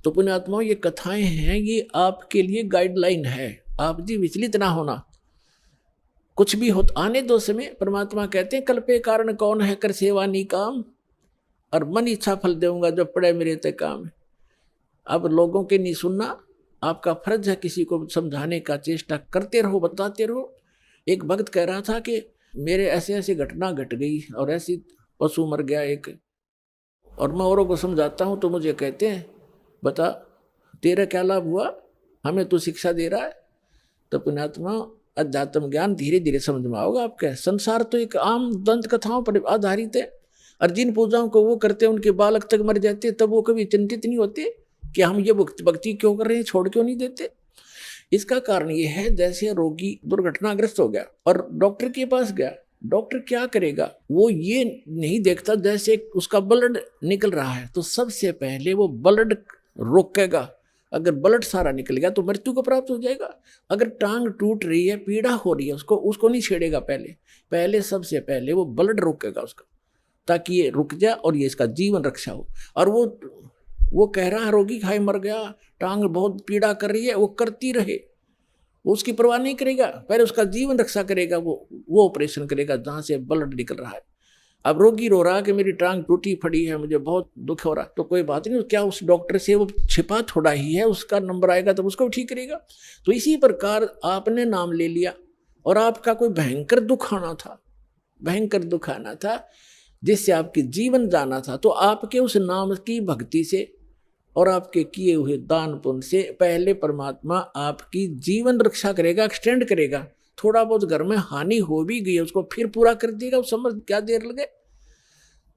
तो पुण्यात्माओं, ये कथाएं हैं, ये आपके लिए गाइडलाइन है। आप जी विचलित ना होना, कुछ भी हो आने दो समय। परमात्मा कहते हैं कल्पे कारण कौन है, कर सेवा नी काम, और मन इच्छा फल देऊंगा जो पड़े मेरे ते काम। अब लोगों के नहीं सुनना, आपका फर्ज है किसी को समझाने का चेष्टा करते रहो, बताते रहो। एक भक्त कह रहा था कि मेरे ऐसे ऐसे घटना घट गई और ऐसी पशु मर गया एक, और मैं औरों को समझाता हूँ तो मुझे कहते हैं बता तेरा क्या लाभ हुआ, हमें तो शिक्षा दे रहा है। तो पुण्यात्मा, अध्यात्म ज्ञान धीरे धीरे समझ में आओगे आपके। संसार तो एक आम दंत कथाओं पर आधारित है, और जिन पूजाओं को वो करते हैं उनके बालक तक मर जाते, तब वो कभी चिंतित नहीं होते कि हम ये भक्ति क्यों कर रहे हैं, छोड़ क्यों नहीं देते। इसका कारण ये है, जैसे रोगी दुर्घटनाग्रस्त हो गया और डॉक्टर के पास गया, डॉक्टर क्या करेगा, वो ये नहीं देखता जैसे उसका ब्लड निकल रहा है तो सबसे पहले वो ब्लड रोकेगा। अगर ब्लड सारा निकल गया तो मृत्यु को प्राप्त हो जाएगा। अगर टांग टूट रही है, पीड़ा हो रही है, उसको नहीं छेड़ेगा, पहले सबसे पहले वो ब्लड रोकेगा उसका, ताकि ये रुक जाए और ये इसका जीवन रक्षा हो। और वो कह रहा है रोगी खाई मर गया, टांग बहुत पीड़ा कर रही है, वो करती रहे, उसकी परवाह नहीं करेगा, पहले उसका जीवन रक्षा करेगा, वो ऑपरेशन करेगा जहां से ब्लड निकल रहा है। अब रोगी रो रहा कि मेरी टांग टूटी पड़ी है, मुझे बहुत दुख हो रहा, तो कोई बात नहीं, क्या उस डॉक्टर से वो छिपा थोड़ा ही है, उसका नंबर आएगा तब उसको ठीक करेगा। तो इसी प्रकार आपने नाम ले लिया और आपका कोई भयंकर दुख आना था जिससे आपके जीवन जाना था, तो आपके उस नाम की भक्ति से और आपके किए हुए दान पुण्य से पहले परमात्मा आपकी जीवन रक्षा करेगा, एक्सटेंड करेगा। थोड़ा बहुत घर में हानि हो भी गई उसको फिर पूरा कर देगा, उस समझ क्या देर लगे।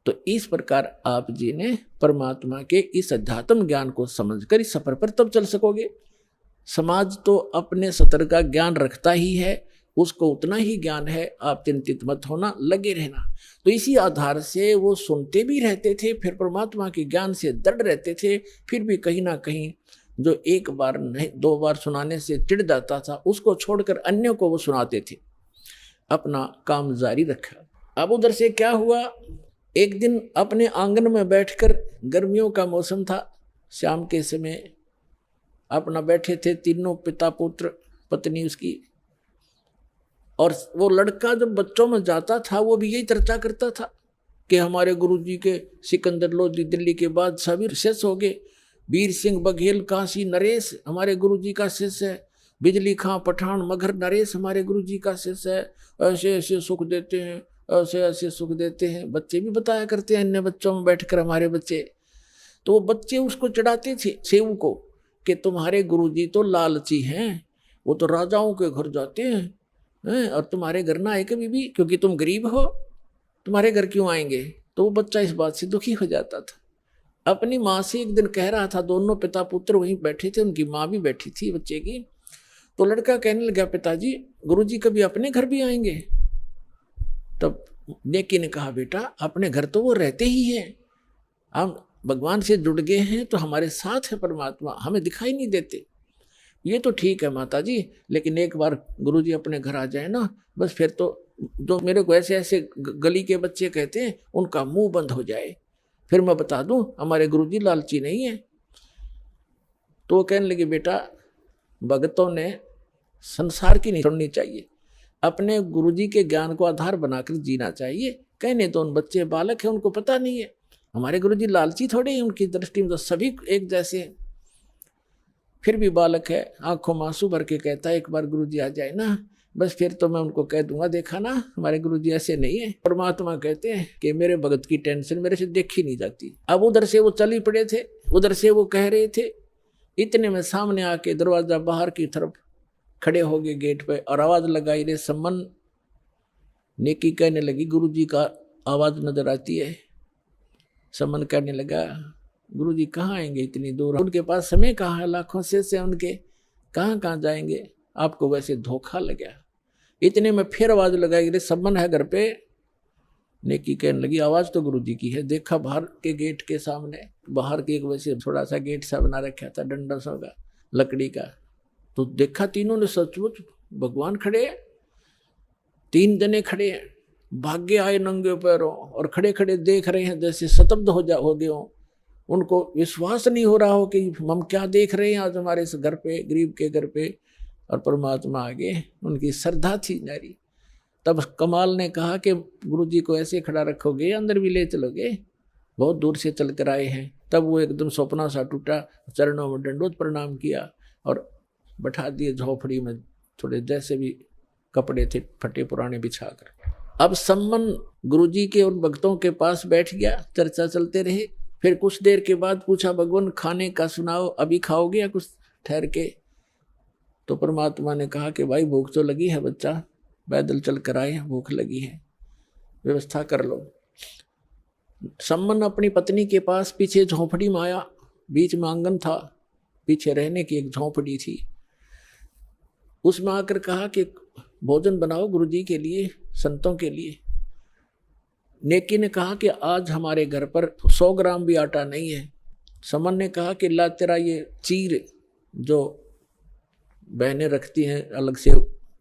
तो इस प्रकार आप जी ने परमात्मा के इस अध्यात्म ज्ञान को समझकर इस सफर पर तब चल सकोगे। समाज तो अपने सतर का ज्ञान रखता ही है, उसको उतना ही ज्ञान है, आप चिंतित मत होना, लगे रहना। तो इसी आधार से वो सुनते भी रहते थे, फिर परमात्मा के ज्ञान से दृढ़ रहते थे। फिर भी कहीं ना कहीं जो एक बार नहीं 2 बार सुनाने से चिढ़ जाता था, उसको छोड़कर अन्य को वो सुनाते थे, अपना काम जारी रखा। अब उधर से क्या हुआ, एक दिन अपने आंगन में बैठकर, गर्मियों का मौसम था, शाम के समय अपना बैठे थे तीनों, पिता पुत्र पत्नी उसकी, और वो लड़का जब बच्चों में जाता था वो भी यही चर्चा करता था कि हमारे गुरुजी के सिकंदर लोधी दिल्ली के बादशाह भी शेष हो गए, वीर सिंह बघेल काशी नरेश हमारे गुरुजी का शिष्य है, बिजली खां पठान मगर नरेश हमारे गुरुजी का शिष्य है, ऐसे ऐसे सुख देते हैं, ऐसे ऐसे सुख देते हैं। बच्चे भी बताया करते हैं अन्य बच्चों में बैठकर हमारे बच्चे, तो वो बच्चे उसको चढ़ाते थे सेवक को कि तुम्हारे गुरुजी तो लालची हैं, वो तो राजाओं के घर जाते हैं और तुम्हारे घर ना आए कभी भी, क्योंकि तुम गरीब हो, तुम्हारे घर क्यों आएंगे। तो वो बच्चा इस बात से दुखी हो जाता था। अपनी माँ से एक दिन कह रहा था, दोनों पिता पुत्र वहीं बैठे थे, उनकी माँ भी बैठी थी बच्चे की, तो लड़का कहने लगा पिताजी गुरुजी कभी अपने घर भी आएंगे। तब नेकी ने कहा बेटा अपने घर तो वो रहते ही हैं, हम भगवान से जुड़ गए हैं तो हमारे साथ है परमात्मा, हमें दिखाई नहीं देते। ये तो ठीक है माता जी, लेकिन एक बार गुरुजी अपने घर आ जाए ना, बस फिर तो जो मेरे को ऐसे ऐसे गली के बच्चे कहते हैं उनका मुंह बंद हो जाए, फिर मैं बता दूं हमारे गुरुजी लालची नहीं है। तो वो कहने लगे बेटा भगतों ने संसार की नहीं छोड़नी चाहिए, अपने गुरुजी के ज्ञान को आधार बनाकर जीना चाहिए। कहने तो उन बच्चे बालक हैं, उनको पता नहीं है हमारे गुरुजी लालची थोड़े हैं, उनकी दृष्टि में तो सभी एक जैसे हैं। फिर भी बालक है, आंखों में आंसू भर के कहता है एक बार गुरुजी आ जाए ना, बस फिर तो मैं उनको कह दूंगा देखा ना हमारे गुरुजी ऐसे नहीं है। परमात्मा कहते हैं कि मेरे भगत की टेंशन मेरे से देखी नहीं जाती। अब उधर से वो चली पड़े थे, उधर से वो कह रहे थे, इतने में सामने आके दरवाजा बाहर की तरफ खड़े हो गए गेट पे और आवाज लगाई रे सम्मन। नेकी कहने लगी गुरुजी का आवाज नजर आती है। सम्मन कहने लगा गुरुजी कहाँ आएंगे इतनी दूर, उनके पास समय कहाँ है, लाखों से उनके कहाँ जाएंगे, आपको वैसे धोखा लगा। इतने में फिर आवाज लगाई रे सम्मन है घर पे। नेकी कहने लगी आवाज तो गुरुजी की है। देखा बाहर के गेट के सामने, बाहर के एक वैसे थोड़ा सा गेट सा बना रखा था डंडा सा का लकड़ी का, तो देखा तीनों ने सचमुच भगवान खड़े हैं, 3 जने खड़े हैं। भाग्य आए नंगे पैरों और खड़े खड़े देख रहे हैं जैसे स्तब्ध हो गए हो। उनको विश्वास नहीं हो रहा हो कि हम क्या देख रहे हैं आज हमारे इस घर पे, गरीब के घर पे, और परमात्मा आगे। उनकी श्रद्धा थी नारी। तब कमाल ने कहा कि गुरुजी को ऐसे खड़ा रखोगे, अंदर भी ले चलोगे, बहुत दूर से चल कर आए हैं। तब वो एकदम सपना सा टूटा, चरणों में दंडोत प्रणाम किया और बैठा दिए झोपड़ी में, थोड़े जैसे भी कपड़े थे फटे पुराने बिछाकर। अब सम्मन गुरुजी के उन भक्तों के पास बैठ गया, चर्चा चलते रहे। फिर कुछ देर के बाद पूछा, भगवान खाने का सुनाओ, अभी खाओगे या कुछ ठहर के? तो परमात्मा ने कहा कि भाई भूख तो लगी है बच्चा, पैदल चल कर आए हैं, भूख लगी है, व्यवस्था कर लो। सम्मन अपनी पत्नी के पास पीछे झोंपड़ी में आया, बीच में आंगन था, पीछे रहने की एक झोंपड़ी थी। उसमें आकर कहा कि भोजन बनाओ गुरुजी के लिए, संतों के लिए। नेकी ने कहा कि आज हमारे घर पर 100 ग्राम भी आटा नहीं है। समन ने कहा कि ला तेरा ये चीर जो बहनें रखती हैं अलग से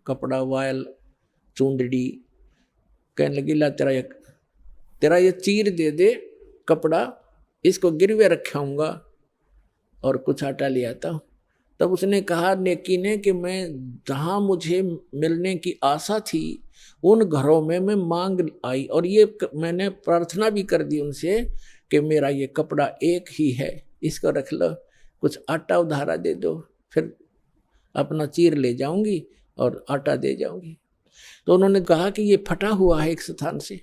कपड़ा, वायल, चूंदड़ी, कहने लगी ला तेरा ये चीर दे दे कपड़ा, इसको गिरवे रखाऊंगा और कुछ आटा ले आता हूँ। तब उसने कहा नेकी ने कि मैं जहाँ मुझे मिलने की आशा थी उन घरों में मैं मांग आई, और ये मैंने प्रार्थना भी कर दी उनसे कि मेरा ये कपड़ा एक ही है, इसको रख लो, कुछ आटा उधारा दे दो, फिर अपना चीर ले जाऊंगी और आटा दे जाऊंगी। तो उन्होंने कहा कि ये फटा हुआ है एक स्थान से,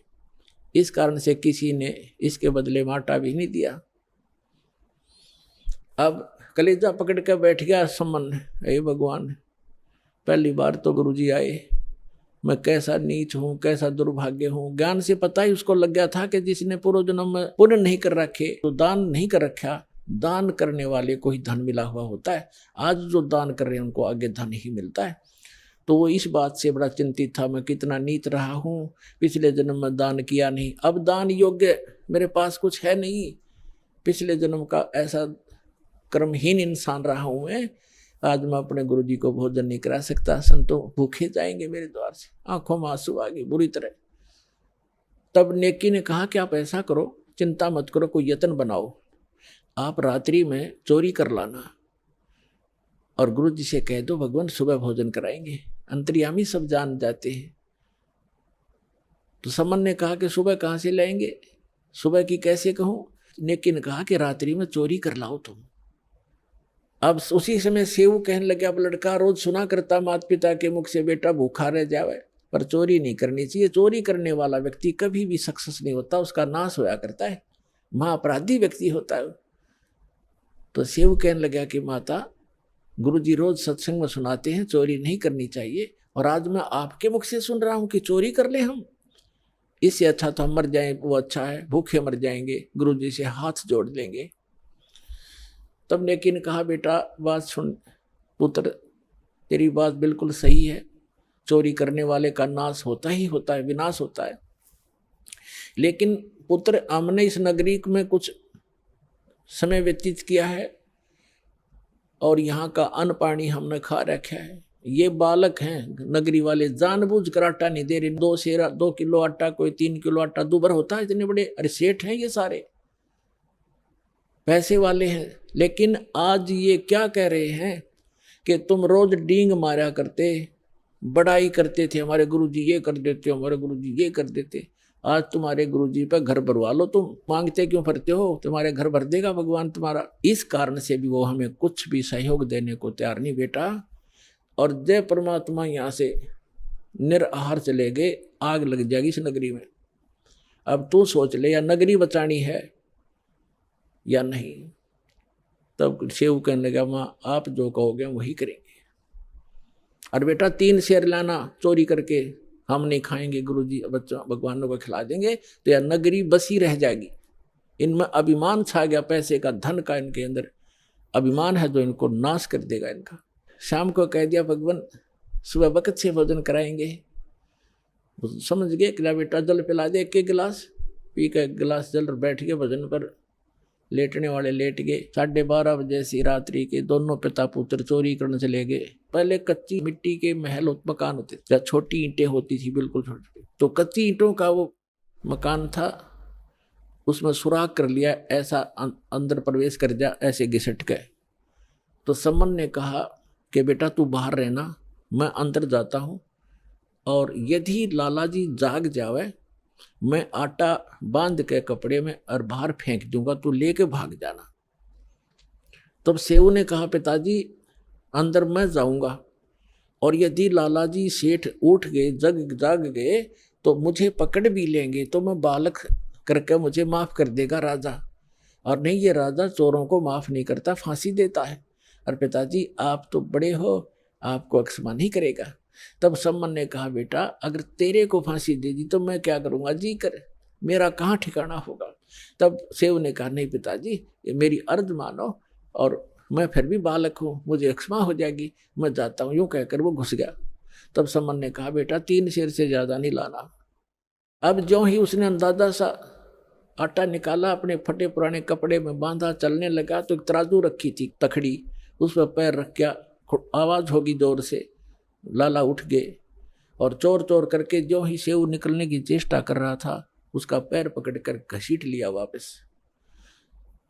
इस कारण से किसी ने इसके बदले में आटा भी नहीं दिया। अब कलेजा पकड़ कर बैठ गया सम्मन, हे भगवान, पहली बार तो गुरुजी आए, मैं कैसा नीच हूँ, कैसा दुर्भाग्य हूँ। ज्ञान से पता ही उसको लग गया था कि जिसने पूर्व जन्म में पुण्य नहीं कर रखे, तो दान नहीं कर रखा, दान करने वाले को ही धन मिला हुआ होता है। आज जो दान कर रहे हैं उनको आगे धन ही मिलता है। तो वो इस बात से बड़ा चिंतित था, मैं कितना नीच रहा हूँ, पिछले जन्म में दान किया नहीं, अब दान योग्य मेरे पास कुछ है नहीं, पिछले जन्म का ऐसा कर्महीन इंसान रहा हूँ मैं, आज मैं अपने गुरुजी को भोजन नहीं करा सकता, संतों भूखे जाएंगे मेरे द्वार से। आंखों में आंसू आ गए बुरी तरह। तब नेकी ने कहा कि आप ऐसा करो, चिंता मत करो, कोई यत्न बनाओ, आप रात्रि में चोरी कर लाना और गुरुजी से कह दो भगवान सुबह भोजन कराएंगे, अंतर्यामी सब जान जाते हैं। तो समन ने कहा कि सुबह कहाँ से लाएंगे, सुबह की कैसे कहूँ? नेकी ने कहा कि रात्रि में चोरी कर लाओ तुम। अब उसी समय सेऊ कहने लगे, अब लड़का रोज सुना करता माता पिता के मुख से बेटा भूखा रह जावे, पर चोरी नहीं करनी चाहिए। चोरी करने वाला व्यक्ति कभी भी सक्सेस नहीं होता, उसका नाश होया करता है, महाअपराधी व्यक्ति होता है। तो सेऊ कहने लगा कि माता गुरुजी रोज सत्संग में सुनाते हैं चोरी नहीं करनी चाहिए, और आज मैं आपके मुख से सुन रहा हूं कि चोरी कर ले हम, इससे अच्छा तो हम मर जाएं, वो अच्छा है, भूखे मर जाएंगे, गुरुजी से हाथ जोड़ लेंगे। तब नेकी ने कहा बेटा बात सुन पुत्र, तेरी बात बिल्कुल सही है, चोरी करने वाले का नाश होता ही होता है, विनाश होता है। लेकिन पुत्र हमने इस नगरी में कुछ समय व्यतीत किया है और यहाँ का अन्न पानी हमने खा रखा है। ये बालक हैं नगरी वाले, जानबूझ कर आटा नहीं दे रहे, 2 किलो आटा, कोई 3 किलो आटा, दुबर होता है, इतने बड़े अरे सेठ हैं ये सारे, पैसे वाले हैं। लेकिन आज ये क्या कह रहे हैं कि तुम रोज डींग मारा करते, बड़ाई करते थे, हमारे गुरुजी ये कर देते, हमारे गुरुजी ये कर देते, आज तुम्हारे गुरुजी पर घर भरवा लो, तुम मांगते क्यों फिरते हो, तुम्हारे घर भर देगा भगवान तुम्हारा। इस कारण से भी वो हमें कुछ भी सहयोग देने को तैयार नहीं बेटा। और जय परमात्मा यहाँ से निराहार चले गए, आग लग जाएगी इस नगरी में। अब तू सोच ले, या नगरी बचानी है या नहीं। तब सेव कहने लगा माँ आप जो कहोगे वही करेंगे। और बेटा 3 शेर लाना चोरी करके, हम नहीं खाएंगे, गुरुजी बच्चों भगवानों को खिला देंगे, तो यह नगरी बसी रह जाएगी। इनमें अभिमान छा गया, पैसे का, धन का, इनके अंदर अभिमान है जो इनको नाश कर देगा इनका। शाम को कह दिया भगवान सुबह वक्त से भोजन कराएंगे। समझ गए कि बेटा जल पिला दे 1 गिलास, पी का 1 गिलास जल, बैठ गए भोजन पर। लेटने वाले लेट गए। 12:30 बजे से रात्रि के दोनों पिता पुत्र चोरी करने चले गए। पहले कच्ची मिट्टी के महल मकान होते थे, छोटी ईंटें होती थी, बिल्कुल छोटी, तो कच्ची ईंटों का वो मकान था, उसमें सुराख कर लिया, ऐसा अंदर प्रवेश कर जा, ऐसे घिसट गए। तो सम्मन ने कहा कि बेटा तू बाहर रहना, मैं अंदर जाता हूँ, और यदि लाला जी जाग जावे मैं आटा बांध के कपड़े में और बाहर फेंक दूंगा, तू लेके भाग जाना। तब सेऊ ने कहा पिताजी अंदर मैं जाऊंगा, और यदि लाला जी सेठ उठ गए, जाग गए, तो मुझे पकड़ भी लेंगे, तो मैं बालक करके मुझे माफ कर देगा राजा, और नहीं ये राजा चोरों को माफ नहीं करता, फांसी देता है। और पिताजी आप तो बड़े हो, आपको अक्षमा नहीं करेगा। तब सम्मन ने कहा बेटा अगर तेरे को फांसी दे दी तो मैं क्या करूंगा, जी कर, मेरा कहाँ ठिकाना होगा। तब सेव ने कहा नहीं पिताजी ये मेरी अर्ज मानो, और मैं फिर भी बालक हूँ, मुझे अक्षमा हो जाएगी, मैं जाता हूँ। यूं कहकर वो घुस गया। तब सम्मन ने कहा बेटा 3 सेर से ज्यादा नहीं लाना। अब जो ही उसने अंदाजा सा आटा निकाला, अपने फटे पुराने कपड़े में बांधा, चलने लगा, तो एक तराजू रखी थी तखड़ी, उस पर पैर रख गया, आवाज होगी जोर से, लाला उठ गए, और चोर चोर करके जो ही सेव निकलने की चेष्टा कर रहा था, उसका पैर पकड़कर घसीट लिया वापस,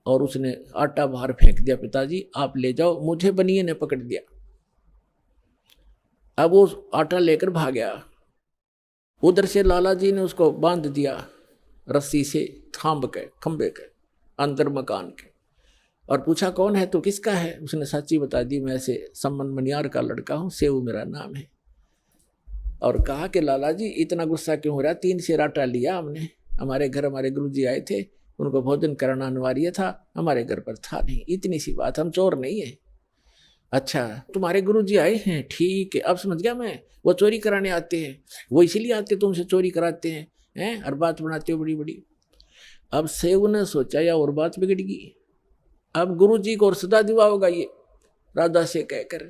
और उसने आटा बाहर फेंक दिया। पिताजी आप ले जाओ, मुझे बनिए ने पकड़ दिया। अब वो आटा लेकर भाग गया। उधर से लाला जी ने उसको बांध दिया रस्सी से, थांब के खंबे के अंदर मकान के, और पूछा कौन है तू, किसका है। उसने सच्ची बता दी, मैं ऐसे सम्मन मनियार का लड़का हूँ, सेव मेरा नाम है। और कहा कि लाला जी इतना गुस्सा क्यों हो रहा, 3 सेर आटा लिया हमने, हमारे घर हमारे गुरुजी आए थे, उनको भोजन कराना अनिवार्य था, हमारे घर पर था नहीं, इतनी सी बात, हम चोर नहीं है। अच्छा तुम्हारे गुरुजी आए हैं, ठीक है, अब समझ गया मैं, वो चोरी कराने आते हैं, वो इसीलिए आते तुमसे चोरी कराते हैं, और बात बनाते हो बड़ी बड़ी। अब सेव ने सोचा या और बात बिगड़ गई, अब गुरुजी को और सदा दिवा होगा ये राजा से कहकर।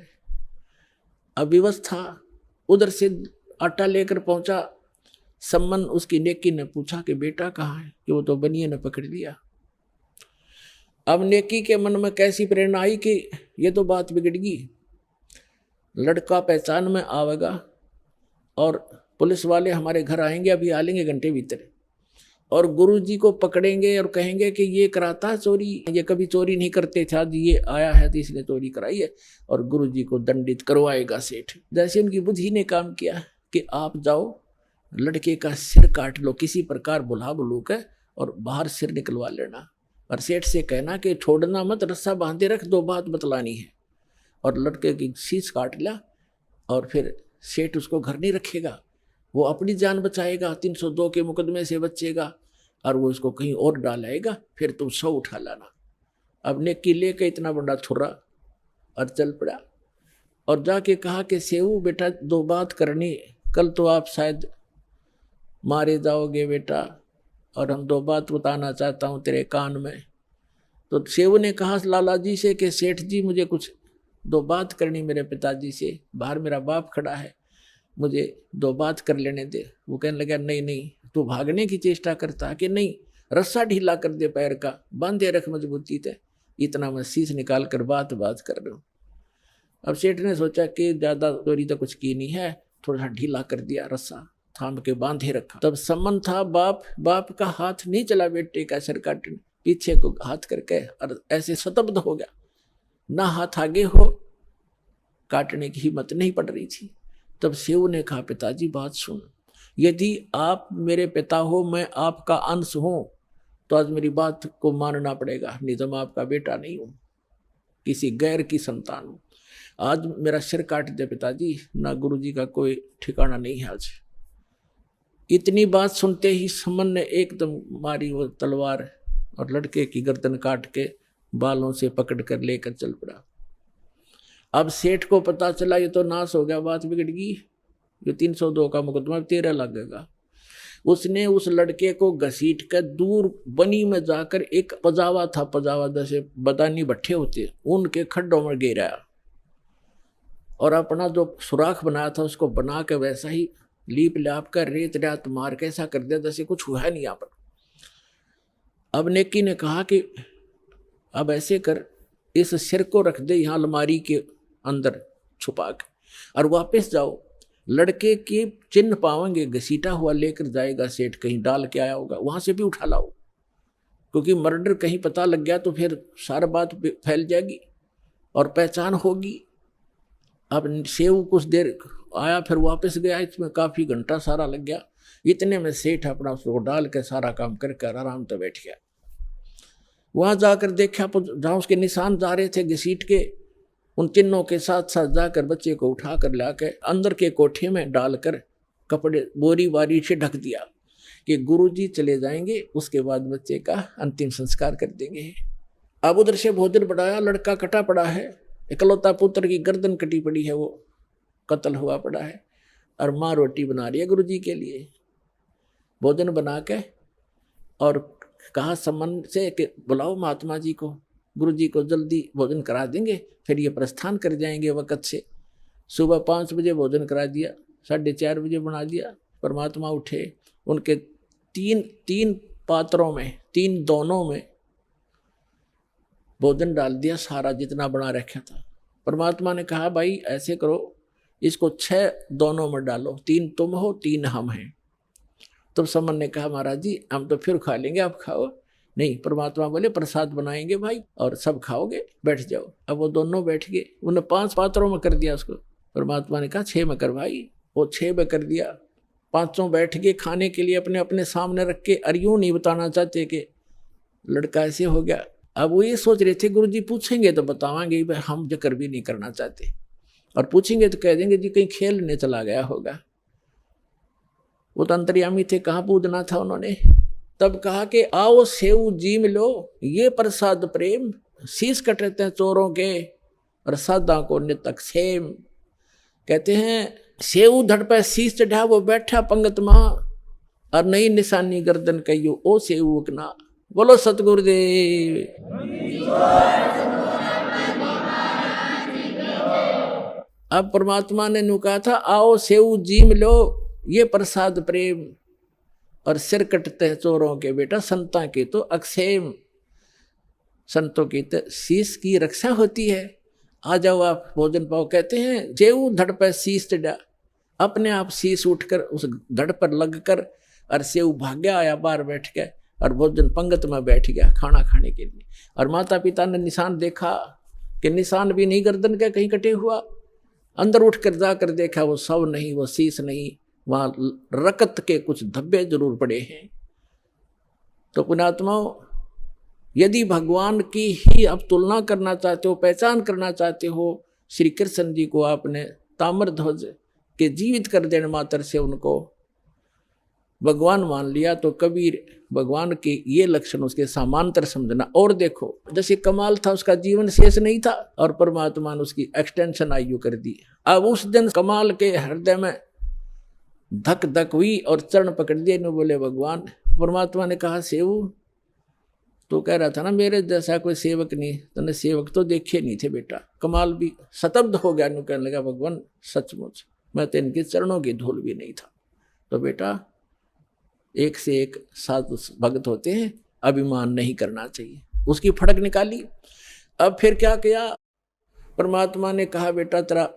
अब व्यवस्था उधर से आटा लेकर पहुंचा। सम्मन उसकी नेकी ने पूछा कि बेटा कहाँ है, कि वो तो बनिए ने पकड़ लिया। अब नेकी के मन में कैसी प्रेरणा आई कि ये तो बात बिगड़ गई, लड़का पहचान में आवेगा, और पुलिस वाले हमारे घर आएंगे, अभी आ लेंगे घंटे भीतर, और गुरुजी को पकड़ेंगे और कहेंगे कि ये कराता है चोरी, ये कभी चोरी नहीं करते थे, आज ये आया है तो इसने चोरी कराई है, और गुरुजी को दंडित करवाएगा सेठ। जैसे उनकी बुद्धि ने काम किया कि आप जाओ लड़के का सिर काट लो, किसी प्रकार बुला बुलू के, और बाहर सिर निकलवा लेना, और सेठ से कहना कि छोड़ना मत, रस्सा बांधे रख, 2 बात बतलानी है। और लड़के की शीश काट लिया, और फिर सेठ उसको घर नहीं रखेगा, वो अपनी जान बचाएगा, 302 के मुकदमे से बचेगा, और वो उसको कहीं और डालेगा, फिर तुम 100 उठा लाना। अब नेकी लेके इतना बड़ा थुरा और चल पड़ा, और जाके कहा कि सेऊ बेटा 2 बात करनी, कल तो आप शायद मारे जाओगे बेटा, और हम 2 बात बताना चाहता हूँ तेरे कान में। तो सेऊ ने कहा लाला जी से कि सेठ जी मुझे कुछ 2 बात करनी मेरे पिताजी से, बाहर मेरा बाप खड़ा है, मुझे 2 बात कर लेने दे। वो कहने लगा नहीं नहीं, तू भागने की चेष्टा करता कि नहीं, रस्सा ढीला कर दे पैर का, बांधे रख मजबूती से, इतना मैं शीश निकाल कर बात कर रहा हूँ। अब सेठ ने सोचा कि ज्यादा चोरी तो कुछ की नहीं है, थोड़ा सा ढीला कर दिया, रस्सा थाम के बांधे रखा। तब सम्मन था, बाप का हाथ नहीं चला बेटे का सिर काटने, पीछे को हाथ करके, और ऐसे स्तब्ध हो गया, ना हाथ आगे हो, काटने की हिम्मत नहीं पड़ रही थी। तब सेऊ ने कहा पिताजी बात सुन, यदि आप मेरे पिता हो, मैं आपका अंश हूं, तो आज मेरी बात को मानना पड़ेगा, नहीं तो मैं आपका बेटा नहीं हूं, किसी गैर की संतान हूं। आज मेरा सिर काट दे पिताजी, ना गुरुजी का कोई ठिकाना नहीं है आज। इतनी बात सुनते ही सम्मन ने एकदम मारी वो तलवार, और लड़के की गर्दन काट के बालों से पकड़ कर लेकर चल पड़ा। अब सेठ को पता चला ये तो नाश हो गया, बात बिगड़ गई, ये 302 का मुकदमा 13 लगेगा। उसने उस लड़के को घसीट कर दूर बनी में जाकर, एक पजावा था, पजावा जैसे बदानी भट्ठे होते, उनके खड्डों में गिराया, और अपना जो सुराख बनाया था उसको बना के वैसा ही लीप लाप कर रेत रात मार के ऐसा कर दिया जैसे कुछ हुआ नहीं यहाँ पर। अब नेकी ने कहा कि अब ऐसे कर, इस सिर को रख दे यहाँ अलमारी के अंदर छुपा के, और वापस जाओ, लड़के के चिन्ह पावेंगे, घसीटा हुआ लेकर जाएगा सेठ, कहीं डाल के आया होगा, वहां से भी उठा लाओ, क्योंकि मर्डर कहीं पता लग गया तो फिर सारा बात फैल जाएगी और पहचान होगी। अब सेव कुछ देर आया, फिर वापस गया, इसमें काफी घंटा सारा लग गया। इतने में सेठ अपना उसको डाल के सारा काम करके आराम से बैठ गया। वहां जाकर देखा जहां उसके निशान जा रहे थे घसीट के, उन चिन्हों के साथ साथ जाकर बच्चे को उठा कर लाकर अंदर के कोठे में डालकर कपड़े बोरी बारी से ढक दिया कि गुरुजी चले जाएंगे, उसके बाद बच्चे का अंतिम संस्कार कर देंगे। अब उधर से भोजन बढ़ाया, लड़का कटा पड़ा है, इकलौता पुत्र की गर्दन कटी पड़ी है, वो कत्ल हुआ पड़ा है, और माँ रोटी बना रही है गुरुजी के लिए। भोजन बना के और कहा सम्मान से कि बुलाओ महात्मा जी को, गुरुजी को जल्दी भोजन करा देंगे, फिर ये प्रस्थान कर जाएंगे वक़्त से। सुबह 5 बजे भोजन करा दिया, 4:30 बजे बना दिया। परमात्मा उठे, उनके तीन पात्रों में, 3 दोनों में भोजन डाल दिया, सारा जितना बना रखा था। परमात्मा ने कहा भाई ऐसे करो, इसको 6 दोनों में डालो, 3 तुम हो 3 हम हैं। तो समन ने कहा महाराज जी हम तो फिर खा लेंगे, आप खाओ। नहीं, परमात्मा बोले प्रसाद बनाएंगे भाई और सब खाओगे, बैठ जाओ। अब वो दोनों बैठ गए, उन्हें 5 पात्रों में कर दिया उसको। परमात्मा ने कहा 6 में कर भाई, वो 6 में कर दिया। 5 बैठ गए खाने के लिए, अपने अपने सामने रख के, और यूं नहीं बताना चाहते कि लड़का ऐसे हो गया। अब वो ये सोच रहे थे गुरुजी पूछेंगे तो बतावांगे, भाई हम जिक्र भी नहीं करना चाहते, और पूछेंगे तो कह देंगे जी कहीं खेलने चला गया होगा। वो तो अंतर्यामी थे, कहाँ पूजना था उन्होंने। तब कहा कि आओ सेव जी मिलो, ये प्रसाद प्रेम, शीश कटते हैं चोरों के और सादा को नितक सेम। कहते हैं सेव धड़ पे शीश चढ़ा, वो बैठा पंगत माँ, और नई निशानी गर्दन कहियो ओ सेवक ना। बोलो सतगुरुदेव। अब परमात्मा ने नु कहा था आओ सेव जी मिलो, ये प्रसाद प्रेम, और सिर कटते हैं चोरों के बेटा, संता के तो अक्षेम। संतों की तो शीश की रक्षा होती है। आ जाओ आप भोजन पाओ। कहते हैं जेऊ धड़ पर शीश चढ़ा, अपने आप शीश उठकर उस धड़ पर लगकर, और सेव भाग्या आया बाहर बैठ के, और भोजन पंगत में बैठ गया खाना खाने के लिए। और माता पिता ने निशान देखा कि निशान भी नहीं गर्दन का कहीं कटे हुआ। अंदर उठकर जाकर देखा वो शव नहीं, वो शीश नहीं, वहाँ रकत के कुछ धब्बे जरूर पड़े हैं। तो पुण्यात्माओं, यदि भगवान की ही आप तुलना करना चाहते हो, पहचान करना चाहते हो, श्री कृष्ण जी को आपने ताम्र ध्वज के जीवित कर देने मात्र से उनको भगवान मान लिया, तो कबीर भगवान के ये लक्षण उसके समांतर समझना। और देखो जैसे कमाल था, उसका जीवन शेष नहीं था, और परमात्मा ने उसकी एक्सटेंशन आयु कर दी। अब उस दिन कमाल के हृदय में धक धक हुई और चरण पकड़ दिए, ने बोले भगवान। परमात्मा ने कहा सेवु, तो कह रहा था ना मेरे जैसा कोई सेवक नहीं, तूने सेवक तो देखे नहीं थे बेटा। कमाल भी शतब्द हो गया, नु कहने लगा भगवान सचमुच मैं तो इनके चरणों की धूल भी नहीं था। तो बेटा एक से एक साधु भक्त होते हैं, अभिमान नहीं करना चाहिए। उसकी फड़क निकाली। अब फिर क्या किया, परमात्मा ने कहा बेटा तेरा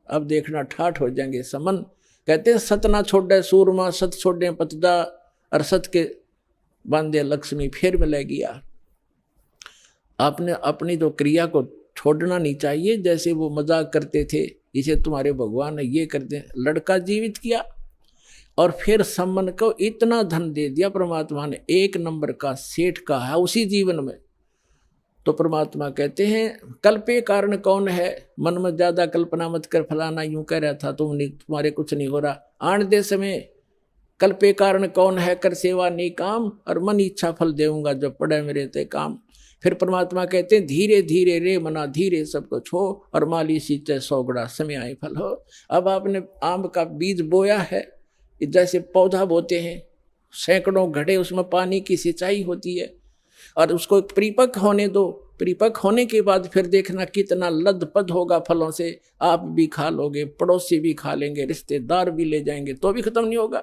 अब देखना ठाठ हो जाएंगे समन। कहते हैं सत ना छोड़े सूरमा, सत छोड़े पतदा, और सत के बांधे लक्ष्मी फिर मिले गया। आपने अपनी तो क्रिया को छोड़ना नहीं चाहिए। जैसे वो मजाक करते थे, इसे तुम्हारे भगवान ने ये कर दे, लड़का जीवित किया और फिर सम्मन को इतना धन दे दिया परमात्मा ने, 1 नंबर का सेठ का है उसी जीवन में। तो परमात्मा कहते हैं कल्पे कारण कौन है, मन में ज्यादा कल्पना मत कर, फलाना यूं कह रहा था तुम नहीं, तुम्हारे कुछ नहीं हो रहा। आन दे समय कल्पे कारण कौन है, कर सेवा नहीं काम, और मन इच्छा फल देऊंगा जब पड़े मेरे ते काम। फिर परमात्मा कहते हैं धीरे धीरे रे मना धीरे सब कुछ हो, और माली सींचे 100 गुणा समय आए फल हो। अब आपने आम का बीज बोया है, जैसे पौधा बोते हैं, सैकड़ों घड़े उसमें पानी की सिंचाई होती है, और उसको परिपक्व होने दो। परिपक्व होने के बाद फिर देखना कितना लदपद होगा फलों से। आप भी खा लोगे, पड़ोसी भी खा लेंगे, रिश्तेदार भी ले जाएंगे, तो भी खत्म नहीं होगा।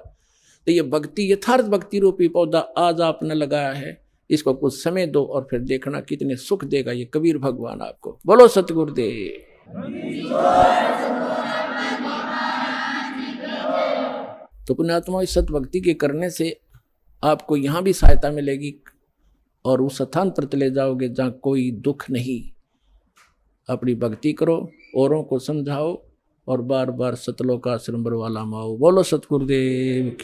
तो ये भक्ति, यथार्थ भक्ति रूपी पौधा आज आपने लगाया है, इसको कुछ समय दो और फिर देखना कितने सुख देगा ये कबीर भगवान आपको। बोलो सतगुरुदेव। तो पुण्यात्मा इस सत भक्ति के करने से आपको यहाँ भी सहायता मिलेगी और उस स्थान पर चले जाओगे जहाँ कोई दुख नहीं। अपनी भक्ति करो, औरों को समझाओ और बार बार सतलोक आश्रम बरवाला माओ। बोलो सतगुरुदेव।